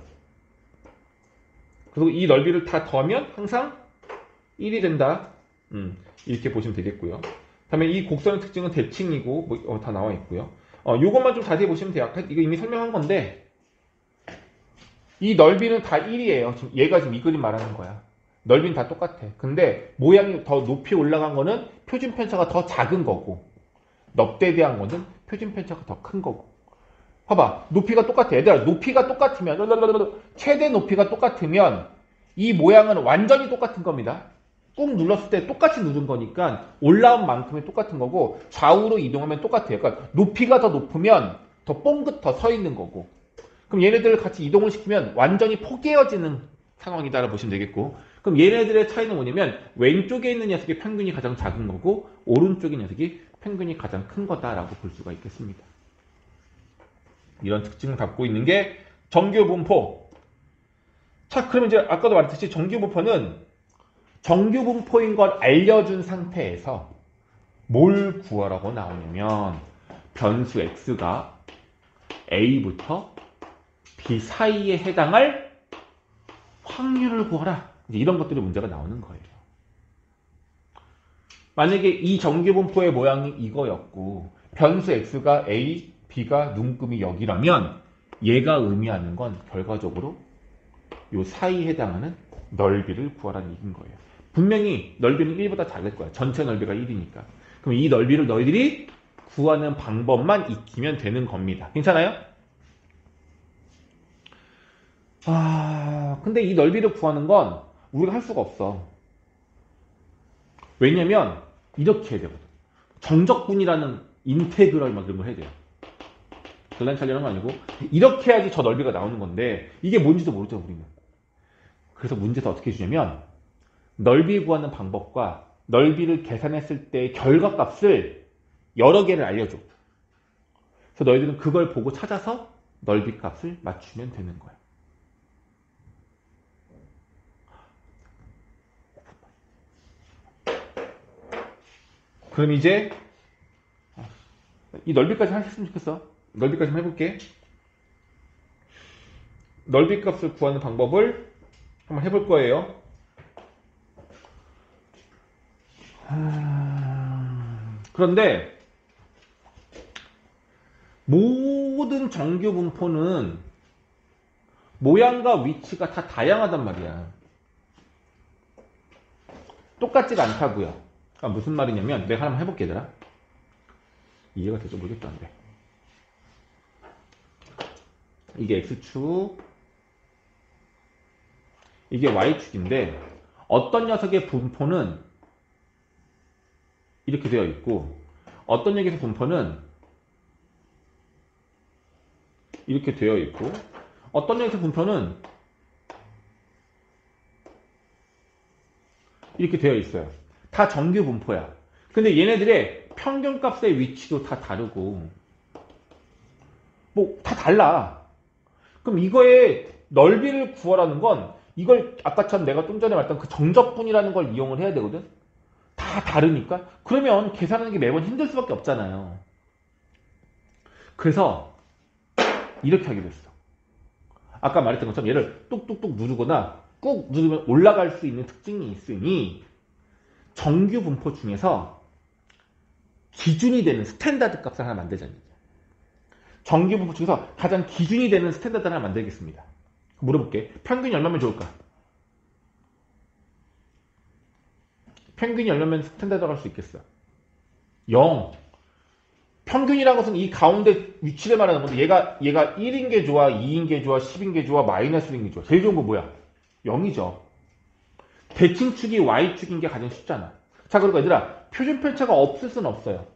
그리고 이 넓이를 다 더하면 항상 1이 된다. 이렇게 보시면 되겠고요. 다음에 이 곡선의 특징은 대칭이고 다 나와 있고요. 요것만 좀 자세히 보시면 돼요. 아까 이거 이미 설명한 건데 이 넓이는 다 1이에요. 지금 얘가 지금 이 그림 말하는 거야. 넓이는 다 똑같아. 근데 모양이 더 높이 올라간 거는 표준 편차가 더 작은 거고 넙대대한 거는 표준 편차가 더 큰 거고. 봐봐. 높이가 똑같아. 얘들아 높이가 똑같으면 최대 높이가 똑같으면 이 모양은 완전히 똑같은 겁니다. 꾹 눌렀을 때 똑같이 누른 거니까 올라온 만큼이 똑같은 거고 좌우로 이동하면 똑같아요. 그러니까 높이가 더 높으면 더 뽕긋 더 서 있는 거고 그럼 얘네들을 같이 이동을 시키면 완전히 포개어지는 상황이다라고 보시면 되겠고 그럼 얘네들의 차이는 뭐냐면 왼쪽에 있는 녀석의 평균이 가장 작은 거고 오른쪽의 녀석이 평균이 가장 큰 거다라고 볼 수가 있겠습니다. 이런 특징을 갖고 있는 게 정규 분포. 자, 그러면 이제 아까도 말했듯이 정규 분포는 정규 분포인 걸 알려준 상태에서 뭘 구하라고 나오냐면 변수 x가 a부터 b 사이에 해당할 확률을 구하라. 이제 이런 것들이 문제가 나오는 거예요. 만약에 이 정규 분포의 모양이 이거였고 변수 x가 a, b가 눈금이 여기라면 얘가 의미하는 건 결과적으로 요 사이에 해당하는 넓이를 구하라는 얘기인 거예요. 분명히 넓이는 1보다 작을 거야. 전체 넓이가 1이니까. 그럼 이 넓이를 너희들이 구하는 방법만 익히면 되는 겁니다. 괜찮아요? 근데 이 넓이를 구하는 건 우리가 할 수가 없어. 왜냐면 이렇게 해야 되거든. 정적분이라는 인테그럴 막 이런 걸 해야 돼요. 글란찰리라는 건 아니고 이렇게 해야지 저 넓이가 나오는 건데 이게 뭔지도 모르죠 우리는. 그래서 문제에서 어떻게 주냐면 넓이 구하는 방법과 넓이를 계산했을 때 결과값을 여러 개를 알려줘. 그래서 너희들은 그걸 보고 찾아서 넓이 값을 맞추면 되는 거야. 그럼 이제 이 넓이까지 하셨으면 좋겠어. 넓이까지 해볼게. 넓이 값을 구하는 방법을 한번 해볼 거예요. 그런데 모든 정규 분포는 모양과 위치가 다 다양하단 말이야. 똑같지가 않다고요. 그러니까 무슨 말이냐면 내가 한번 해볼게 얘들아. 이해가 될지 모르겠다. 안 돼. 이게 X축, 이게 Y축인데 어떤 녀석의 분포는 이렇게 되어 있고 어떤 녀석의 분포는 이렇게 되어 있고 어떤 녀석의 분포는 이렇게 되어 있어요. 다 정규 분포야. 근데 얘네들의 평균값의 위치도 다 다르고 뭐 다 달라. 그럼 이거의 넓이를 구하라는 건 이걸 아까처럼 내가 좀 전에 말했던 그 정적분이라는 걸 이용을 해야 되거든. 다 다르니까. 그러면 계산하는 게 매번 힘들 수밖에 없잖아요. 그래서 이렇게 하기로 했어. 아까 말했던 것처럼 얘를 뚝뚝뚝 누르거나 꾹 누르면 올라갈 수 있는 특징이 있으니 정규 분포 중에서 기준이 되는 스탠다드 값을 하나 만들자는 얘기야. 정규분포 중에서 가장 기준이 되는 스탠다드 하나 만들겠습니다. 물어볼게. 평균이 얼마면 좋을까? 평균이 얼마면 스탠다드로 할 수 있겠어? 0. 평균이라는 것은 이 가운데 위치를 말하는 건데 얘가 1인 게 좋아, 2인 게 좋아, 10인 게 좋아, 마이너스 1인 게 좋아. 제일 좋은 거 뭐야? 0이죠. 대칭축이 Y축인 게 가장 쉽잖아. 자, 그리고 얘들아, 표준 편차가 없을 수는 없어요.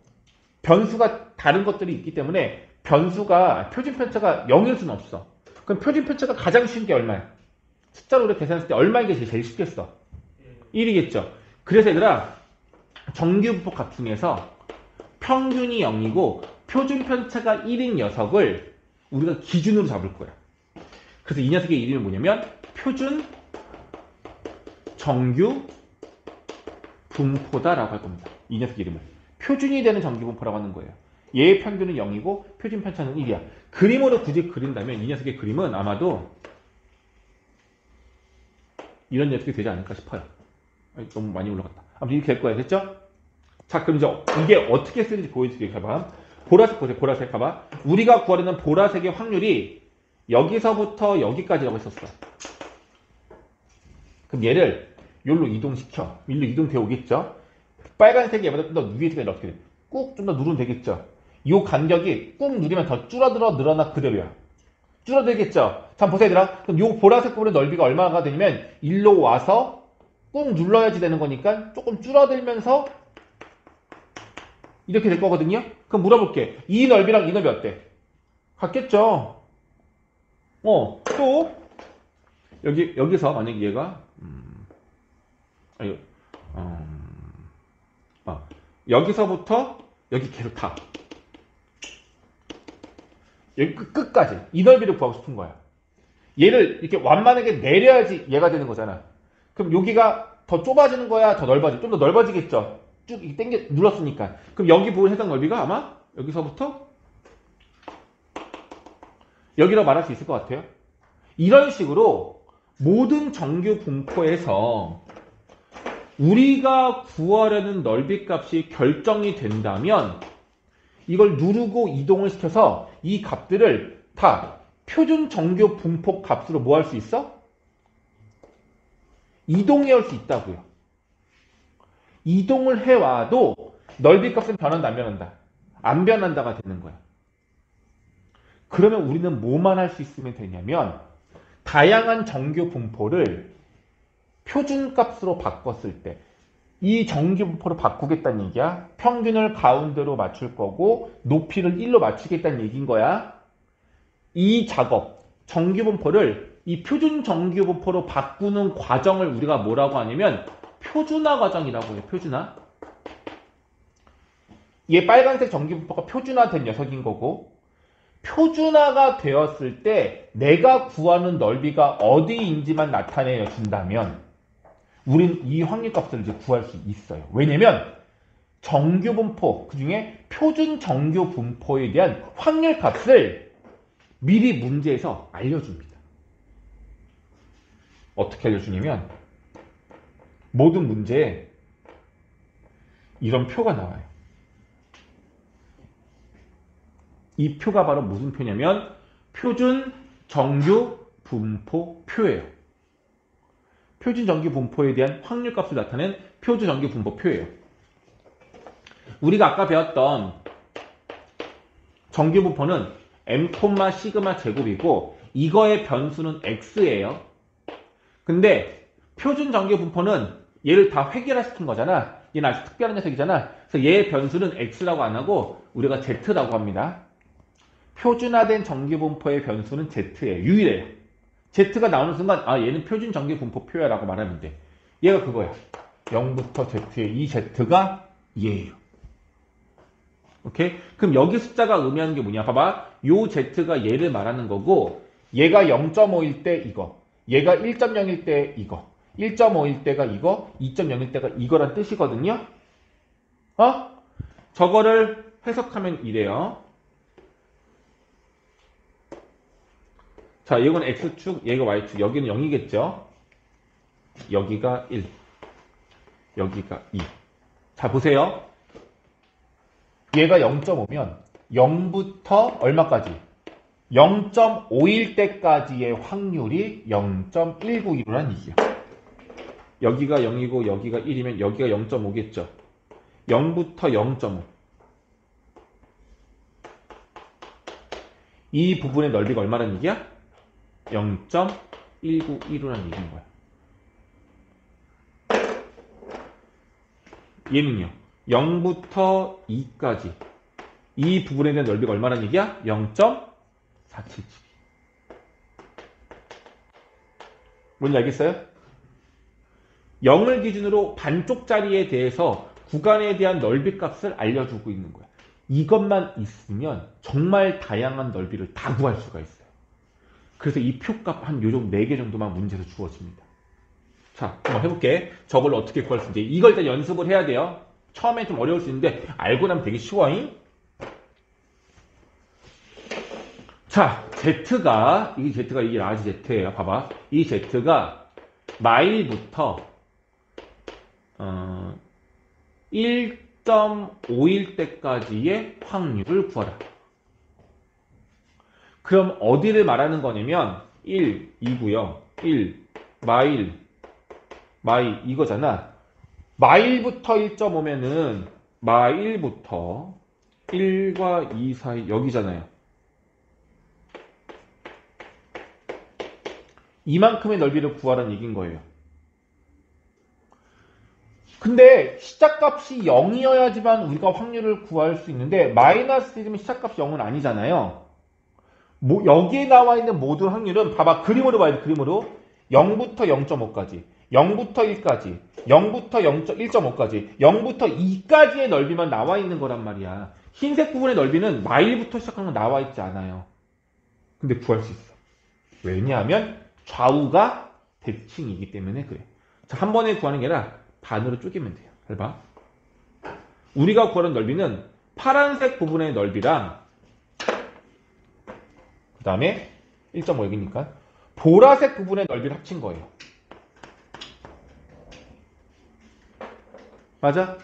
변수가 다른 것들이 있기 때문에 표준 편차가 0일 수는 없어. 그럼 표준 편차가 가장 쉬운 게 얼마야? 숫자로 우리가 계산했을 때 얼마인 게 제일 쉽겠어? 1이겠죠. 그래서 얘들아, 정규분포 값 중에서 평균이 0이고 표준 편차가 1인 녀석을 우리가 기준으로 잡을 거야. 그래서 이 녀석의 이름이 뭐냐면 표준 정규 분포다라고 할 겁니다. 이 녀석 이름을. 표준이 되는 정규 분포라고 하는 거예요. 얘의 평균은 0이고 표준 편차는 1이야. 그림으로 굳이 그린다면 이 녀석의 그림은 아마도 이런 녀석이 되지 않을까 싶어요. 너무 많이 올라갔다. 아무튼 이렇게 될 거예요. 됐죠? 자, 그럼 이제 이게 어떻게 쓰는지 보여드릴게요. 봐봐. 보라색 보세요. 보라색 봐봐. 우리가 구하려는 보라색의 확률이 여기서부터 여기까지라고 했었어. 그럼 얘를 여기로 이동시켜. 일로 이동되어 오겠죠? 빨간색이 얘보다 좀 더 위에 있으니까 어떻게 돼? 꾹 좀 더 누르면 되겠죠? 이 간격이 꾹 누르면 더 줄어들어 늘어나 그대로야. 줄어들겠죠? 자, 보세요, 얘들아. 그럼 이 보라색 부분의 넓이가 얼마가 되냐면 일로 와서 꾹 눌러야지 되는 거니까 조금 줄어들면서 이렇게 될 거거든요? 그럼 물어볼게. 이 넓이랑 이 넓이 어때? 같겠죠? 또 여기서 만약에 얘가 여기서부터 여기 계속 다 여기 끝까지 이 넓이를 구하고 싶은 거야. 얘를 이렇게 완만하게 내려야지 얘가 되는 거잖아. 그럼 여기가 더 좁아지는 거야? 더 넓어지? 좀 더 넓어지겠죠? 쭉 당겨 눌렀으니까. 그럼 여기 부분 해당 넓이가 아마 여기서부터 여기로 말할 수 있을 것 같아요. 이런 식으로 모든 정규 분포에서 우리가 구하려는 넓이 값이 결정이 된다면 이걸 누르고 이동을 시켜서 이 값들을 다 표준 정규 분포 값으로 뭐 할 수 있어? 이동해 올 수 있다고요. 이동을 해와도 넓이 값은 변한다, 안 변한다? 안 변한다가 되는 거야. 그러면 우리는 뭐만 할 수 있으면 되냐면 다양한 정규 분포를 표준값으로 바꿨을 때 이 정규 분포로 바꾸겠다는 얘기야. 평균을 가운데로 맞출 거고 높이를 1로 맞추겠다는 얘기인 거야. 이 작업, 정규 분포를 이 표준 정규 분포로 바꾸는 과정을 우리가 뭐라고 하냐면 표준화 과정이라고 해요. 표준화. 얘 빨간색 정규 분포가 표준화된 녀석인 거고 표준화가 되었을 때 내가 구하는 넓이가 어디인지만 나타내 준다면 우린 이 확률값을 이제 구할 수 있어요. 왜냐면 정규 분포, 그 중에 표준 정규 분포에 대한 확률값을 미리 문제에서 알려줍니다. 어떻게 알려주냐면 모든 문제에 이런 표가 나와요. 이 표가 바로 무슨 표냐면 표준 정규 분포 표예요. 표준 정규 분포에 대한 확률값을 나타낸 표준 정규 분포 표예요. 우리가 아까 배웠던 정규 분포는 m, 시그마 제곱이고 이거의 변수는 x예요. 근데 표준 정규 분포는 얘를 다 획일화시킨 거잖아. 얘는 아주 특별한 녀석이잖아. 그래서 얘의 변수는 x라고 안 하고 우리가 z라고 합니다. 표준화된 정규 분포의 변수는 z예요. 유일해요. z가 나오는 순간 얘는 표준 정규 분포표야 라고 말하면 돼. 얘가 그거야. 0부터 z의 이 z가 얘예요. 오케이? 그럼 여기 숫자가 의미하는 게 뭐냐? 봐봐. 요 z가 얘를 말하는 거고 얘가 0.5일 때 이거, 얘가 1.0일 때 이거, 1.5일 때가 이거, 2.0일 때가 이거란 뜻이거든요. 저거를 해석하면 이래요. 자, 이건 x축, 얘가 y축, 여기는 0이겠죠? 여기가 1, 여기가 2. 자, 보세요. 얘가 0.5면 0부터 얼마까지? 0.5일 때까지의 확률이 0.191이라는 얘기야. 여기가 0이고 여기가 1이면 여기가 0.5겠죠. 0부터 0.5. 이 부분의 넓이가 얼마라는 얘기야? 0.191이라는 얘기인 거야. 얘는요. 0부터 2까지. 이 부분에 대한 넓이가 얼마라는 얘기야? 0.477. 뭔지 알겠어요? 0을 기준으로 반쪽짜리에 대해서 구간에 대한 넓이 값을 알려주고 있는 거야. 이것만 있으면 정말 다양한 넓이를 다 구할 수가 있어요. 그래서 이 표값 한 요정 4개 정도만 문제에서 주어집니다. 자, 한번 해볼게. 저걸 어떻게 구할 수 있는지. 이걸 일단 연습을 해야 돼요. 처음에 좀 어려울 수 있는데 알고 나면 되게 쉬워잉. 자, Z가 이게 라지 Z예요. 봐봐. 이 Z가 마일부터 1.5일 때까지의 확률을 구하라. 그럼 어디를 말하는 거냐면 1, 2고요. 1, 마일 이거잖아. 마일부터 1.5면은 마일부터 1과 2 사이 여기잖아요. 이만큼의 넓이를 구하라는 얘기인 거예요. 근데 시작값이 0이어야지만 우리가 확률을 구할 수 있는데 마이너스 1이면 시작값이 0은 아니잖아요. 여기에 나와 있는 모든 확률은 봐봐. 그림으로 봐야 돼. 그림으로 0부터 0.5까지 0부터 1까지 0부터 1.5까지 0부터 2까지의 넓이만 나와 있는 거란 말이야. 흰색 부분의 넓이는 마일부터 시작하는 건 나와 있지 않아요. 근데 구할 수 있어. 왜냐하면 좌우가 대칭이기 때문에 그래. 자, 한 번에 구하는 게 아니라 반으로 쪼개면 돼요. 잘 봐. 우리가 구하는 넓이는 파란색 부분의 넓이랑 그 다음에 1.5여기니까 보라색 부분의 넓이를 합친 거예요. 맞아?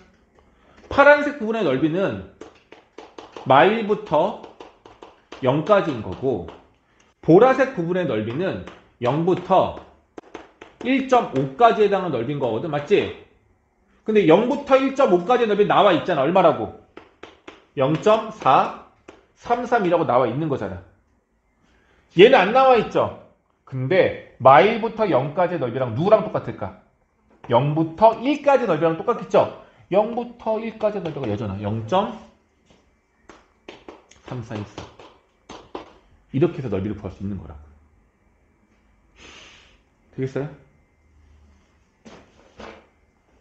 파란색 부분의 넓이는 마일부터 0까지인 거고 보라색 부분의 넓이는 0부터 1.5까지에 해당하는 넓이인 거거든. 맞지? 근데 0부터 1.5까지의 넓이 나와 있잖아. 얼마라고? 0.433이라고 나와 있는 거잖아. 얘는 안 나와 있죠? 근데 마일부터 0까지의 넓이랑 누구랑 똑같을까? 0부터 1까지 넓이랑 똑같겠죠? 0부터 1까지 넓이가 여전하 0.3414 이렇게 해서 넓이를 구할 수 있는 거라. 되겠어요?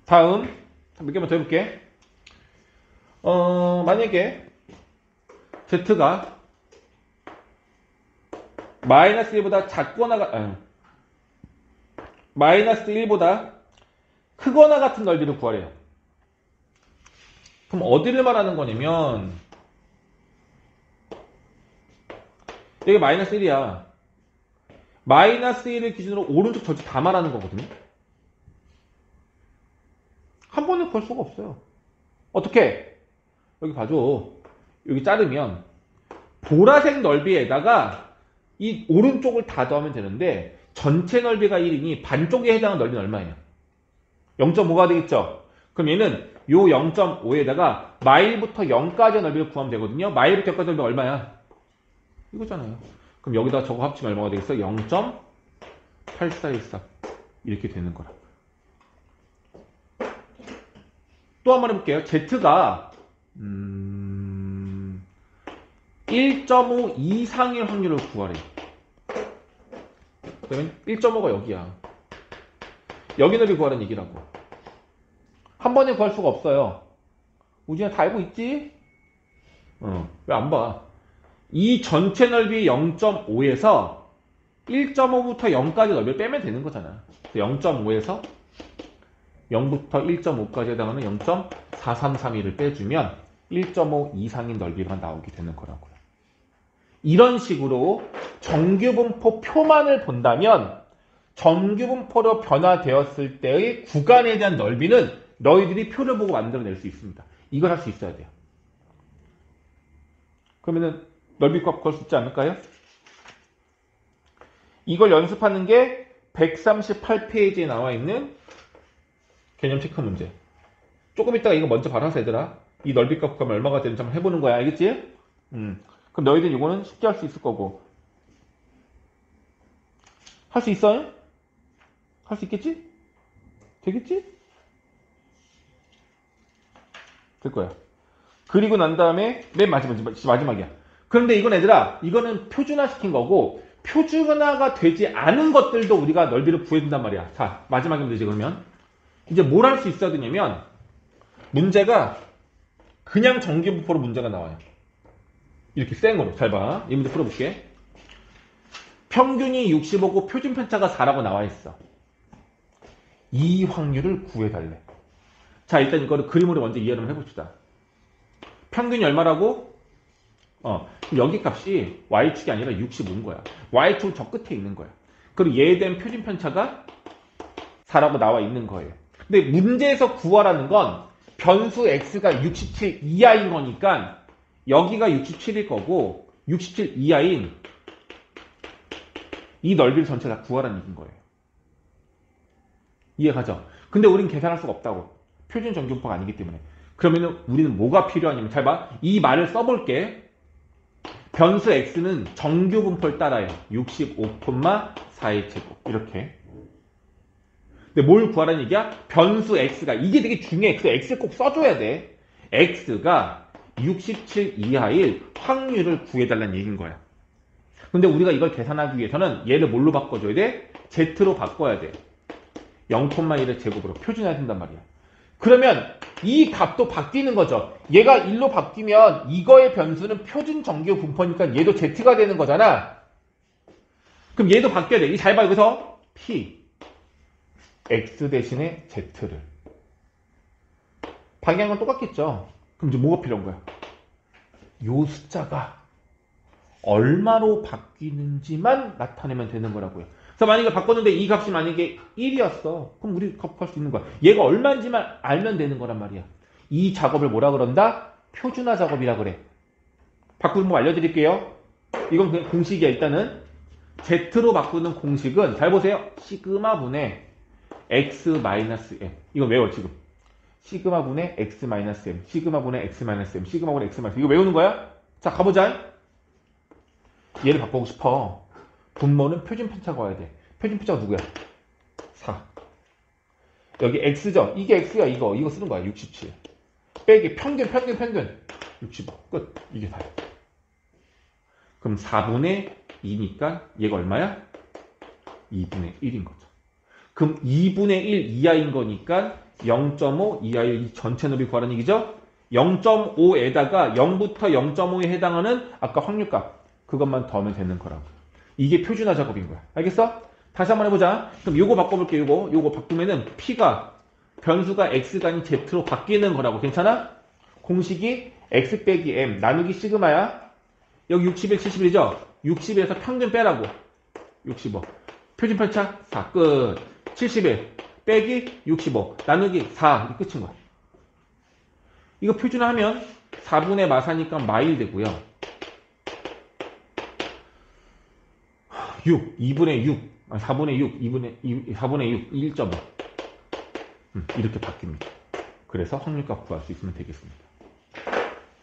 다음 몇 개만 더 해볼게. 만약에 Z가 마이너스 1보다 작거나 마이너스 1보다 크거나 같은 넓이를 구하래요. 그럼 어디를 말하는 거냐면 여기 마이너스 1이야. 마이너스 1을 기준으로 오른쪽 전체 다 말하는 거거든요. 한 번에 구할 수가 없어요. 어떻게? 여기 봐줘. 여기 자르면 보라색 넓이에다가 이 오른쪽을 다 더하면 되는데 전체 넓이가 1이니 반쪽에 해당하는 넓이는 얼마예요? 0.5가 되겠죠? 그럼 얘는 요 0.5에다가 마일부터 0까지의 넓이를 구하면 되거든요. 마일부터 0까지 넓이가 얼마야? 이거잖아요. 그럼 여기다 저거 합치면 얼마가 되겠어? 0.8414 이렇게 되는 거라. 또 한 번 해볼게요. Z가 1.5 이상의 확률을 구하래. 그러면 1.5가 여기야. 여기 넓이 구하라는 얘기라고. 한 번에 구할 수가 없어요. 우진아 다 알고 있지? 왜 안 봐? 이 전체 넓이 0.5에서 1.5부터 0까지 넓이를 빼면 되는 거잖아. 0.5에서 0부터 1.5까지 해당하는 0.4331을 빼주면 1.5 이상인 넓이만 나오게 되는 거라고요. 이런 식으로 정규분포 표만을 본다면 정규분포로 변화되었을 때의 구간에 대한 넓이는 너희들이 표를 보고 만들어낼 수 있습니다. 이걸 할 수 있어야 돼요. 그러면은 넓이값 구할 수 있지 않을까요? 이걸 연습하는 게 138페이지에 나와 있는 개념 체크 문제. 조금 있다가 이거 먼저 봐라서 얘들아. 이 넓이값 구하면 얼마가 되는지 한번 해보는 거야. 알겠지? 그럼 너희들 이거는 쉽게 할 수 있을 거고. 할 수 있어요? 할 수 있겠지? 되겠지? 될 거야. 그리고 난 다음에 맨 마지막이야. 그런데 이건 얘들아, 이거는 표준화 시킨 거고, 표준화가 되지 않은 것들도 우리가 넓이를 구해준단 말이야. 자, 마지막에 문제지 그러면. 이제 뭘 할 수 있어야 되냐면, 문제가 그냥 정규분포로 문제가 나와요. 이렇게 생으로. 잘 봐. 이 문제 풀어볼게. 평균이 65고 표준 편차가 4라고 나와 있어. 이 확률을 구해달래. 자, 일단 이거를 그림으로 먼저 이해를 해봅시다. 평균이 얼마라고? 여기 값이 y축이 아니라 65인 거야. y축 저 끝에 있는 거야. 그리고 얘에 대한 표준 편차가 4라고 나와 있는 거예요. 근데 문제에서 구하라는 건 변수 x가 67 이하인 거니까 여기가 67일 거고 67 이하인 이 넓이를 전체 다 구하라는 얘기인 거예요. 이해가죠? 근데 우린 계산할 수가 없다고. 표준 정규분포가 아니기 때문에. 그러면은 우리는 뭐가 필요하냐면 잘 봐. 이 말을 써볼게. 변수 x는 정규분포를 따라요. 65,4의 제곱 이렇게. 근데 뭘 구하라는 얘기야? 변수 x가 이게 되게 중요해. 그래서 x 꼭 써줘야 돼. x가 67 이하일 확률을 구해달라는 얘기인 거야. 근데 우리가 이걸 계산하기 위해서는 얘를 뭘로 바꿔줘야 돼? z로 바꿔야 돼. 0,1의 제곱으로 표준해야 된단 말이야. 그러면 이 값도 바뀌는 거죠. 얘가 1로 바뀌면 이거의 변수는 표준 정규 분포니까 얘도 z가 되는 거잖아. 그럼 얘도 바뀌어야 돼. 이 잘 봐. 여기서 p x 대신에 z를 방향은 똑같겠죠. 그럼 이제 뭐가 필요한 거야? 요 숫자가 얼마로 바뀌는지만 나타내면 되는 거라고요. 그래서 만약에 바꿨는데 이 값이 만약에 1이었어. 그럼 우리 값할 수 있는 거야. 얘가 얼마인지만 알면 되는 거란 말이야. 이 작업을 뭐라 그런다? 표준화 작업이라 그래. 바꾸는 법 알려드릴게요. 이건 그냥 공식이야. 일단은 Z로 바꾸는 공식은 잘 보세요. 시그마분의 X-M. 이거 외워 지금. 시그마분의 X-M. 시그마분의 X-M. 시그마분의 X-M. 이거 외우는 거야? 자 가보자. 얘를 바꾸고 싶어. 분모는 표준 편차가 와야 돼. 표준 편차가 누구야? 4. 여기 x죠? 이게 x야 이거 쓰는 거야. 67. 빼기 평균 65. 끝. 이게 다야. 그럼 4분의 2니까 얘가 얼마야? 2분의 1인 거죠. 그럼 2분의 1 이하인 거니까 0.5 이하의 이 전체 넓이 구하라는 얘기죠? 0.5에다가 0부터 0.5에 해당하는 아까 확률값 그것만 더하면 되는 거라고. 이게 표준화 작업인 거야. 알겠어? 다시 한번 해보자. 그럼 요거 바꿔볼게. 요거 바꾸면은 P가 변수가 X가 아닌 Z로 바뀌는 거라고. 괜찮아? 공식이 X 빼기 M 나누기 시그마야. 여기 61, 71이죠? 61에서 평균 빼라고. 65. 표준 편차 4. 끝. 71 빼기 65 나누기 4. 이게 끝인 거야. 이거 표준화하면 4분의 마사니까 마일 되고요. 6, 2분의 6, 4분의 6, 4분의 6, 1.5. 이렇게 바뀝니다. 그래서 확률값 구할 수 있으면 되겠습니다.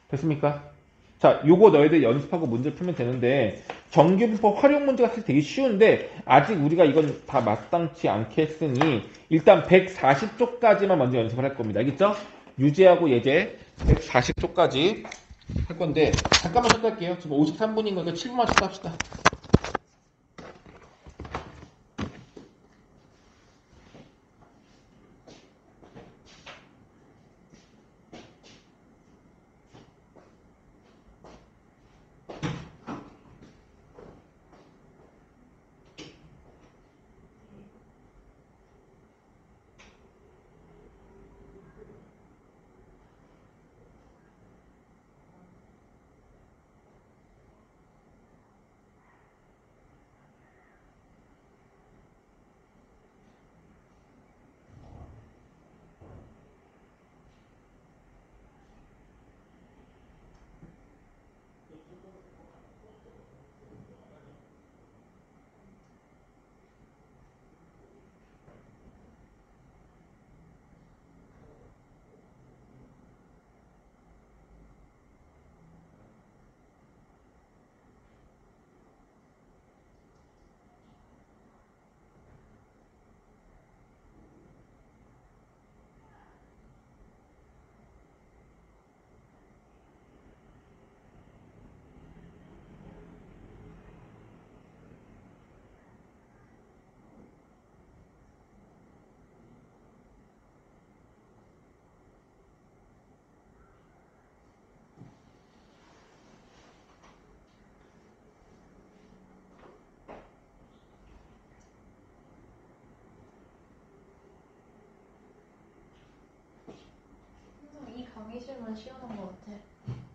됐습니까? 자, 요거 너희들 연습하고 문제 풀면 되는데 정규분포 활용 문제가 사실 되게 쉬운데 아직 우리가 이건 다 마땅치 않게 했으니 일단 140쪽까지만 먼저 연습을 할 겁니다. 알겠죠? 유제하고 예제 140쪽까지 할 건데 잠깐만 쉬었다 지금 53분인 거니까 7분만 쉬었다 합시다. 강의실만 시원한 것 같아.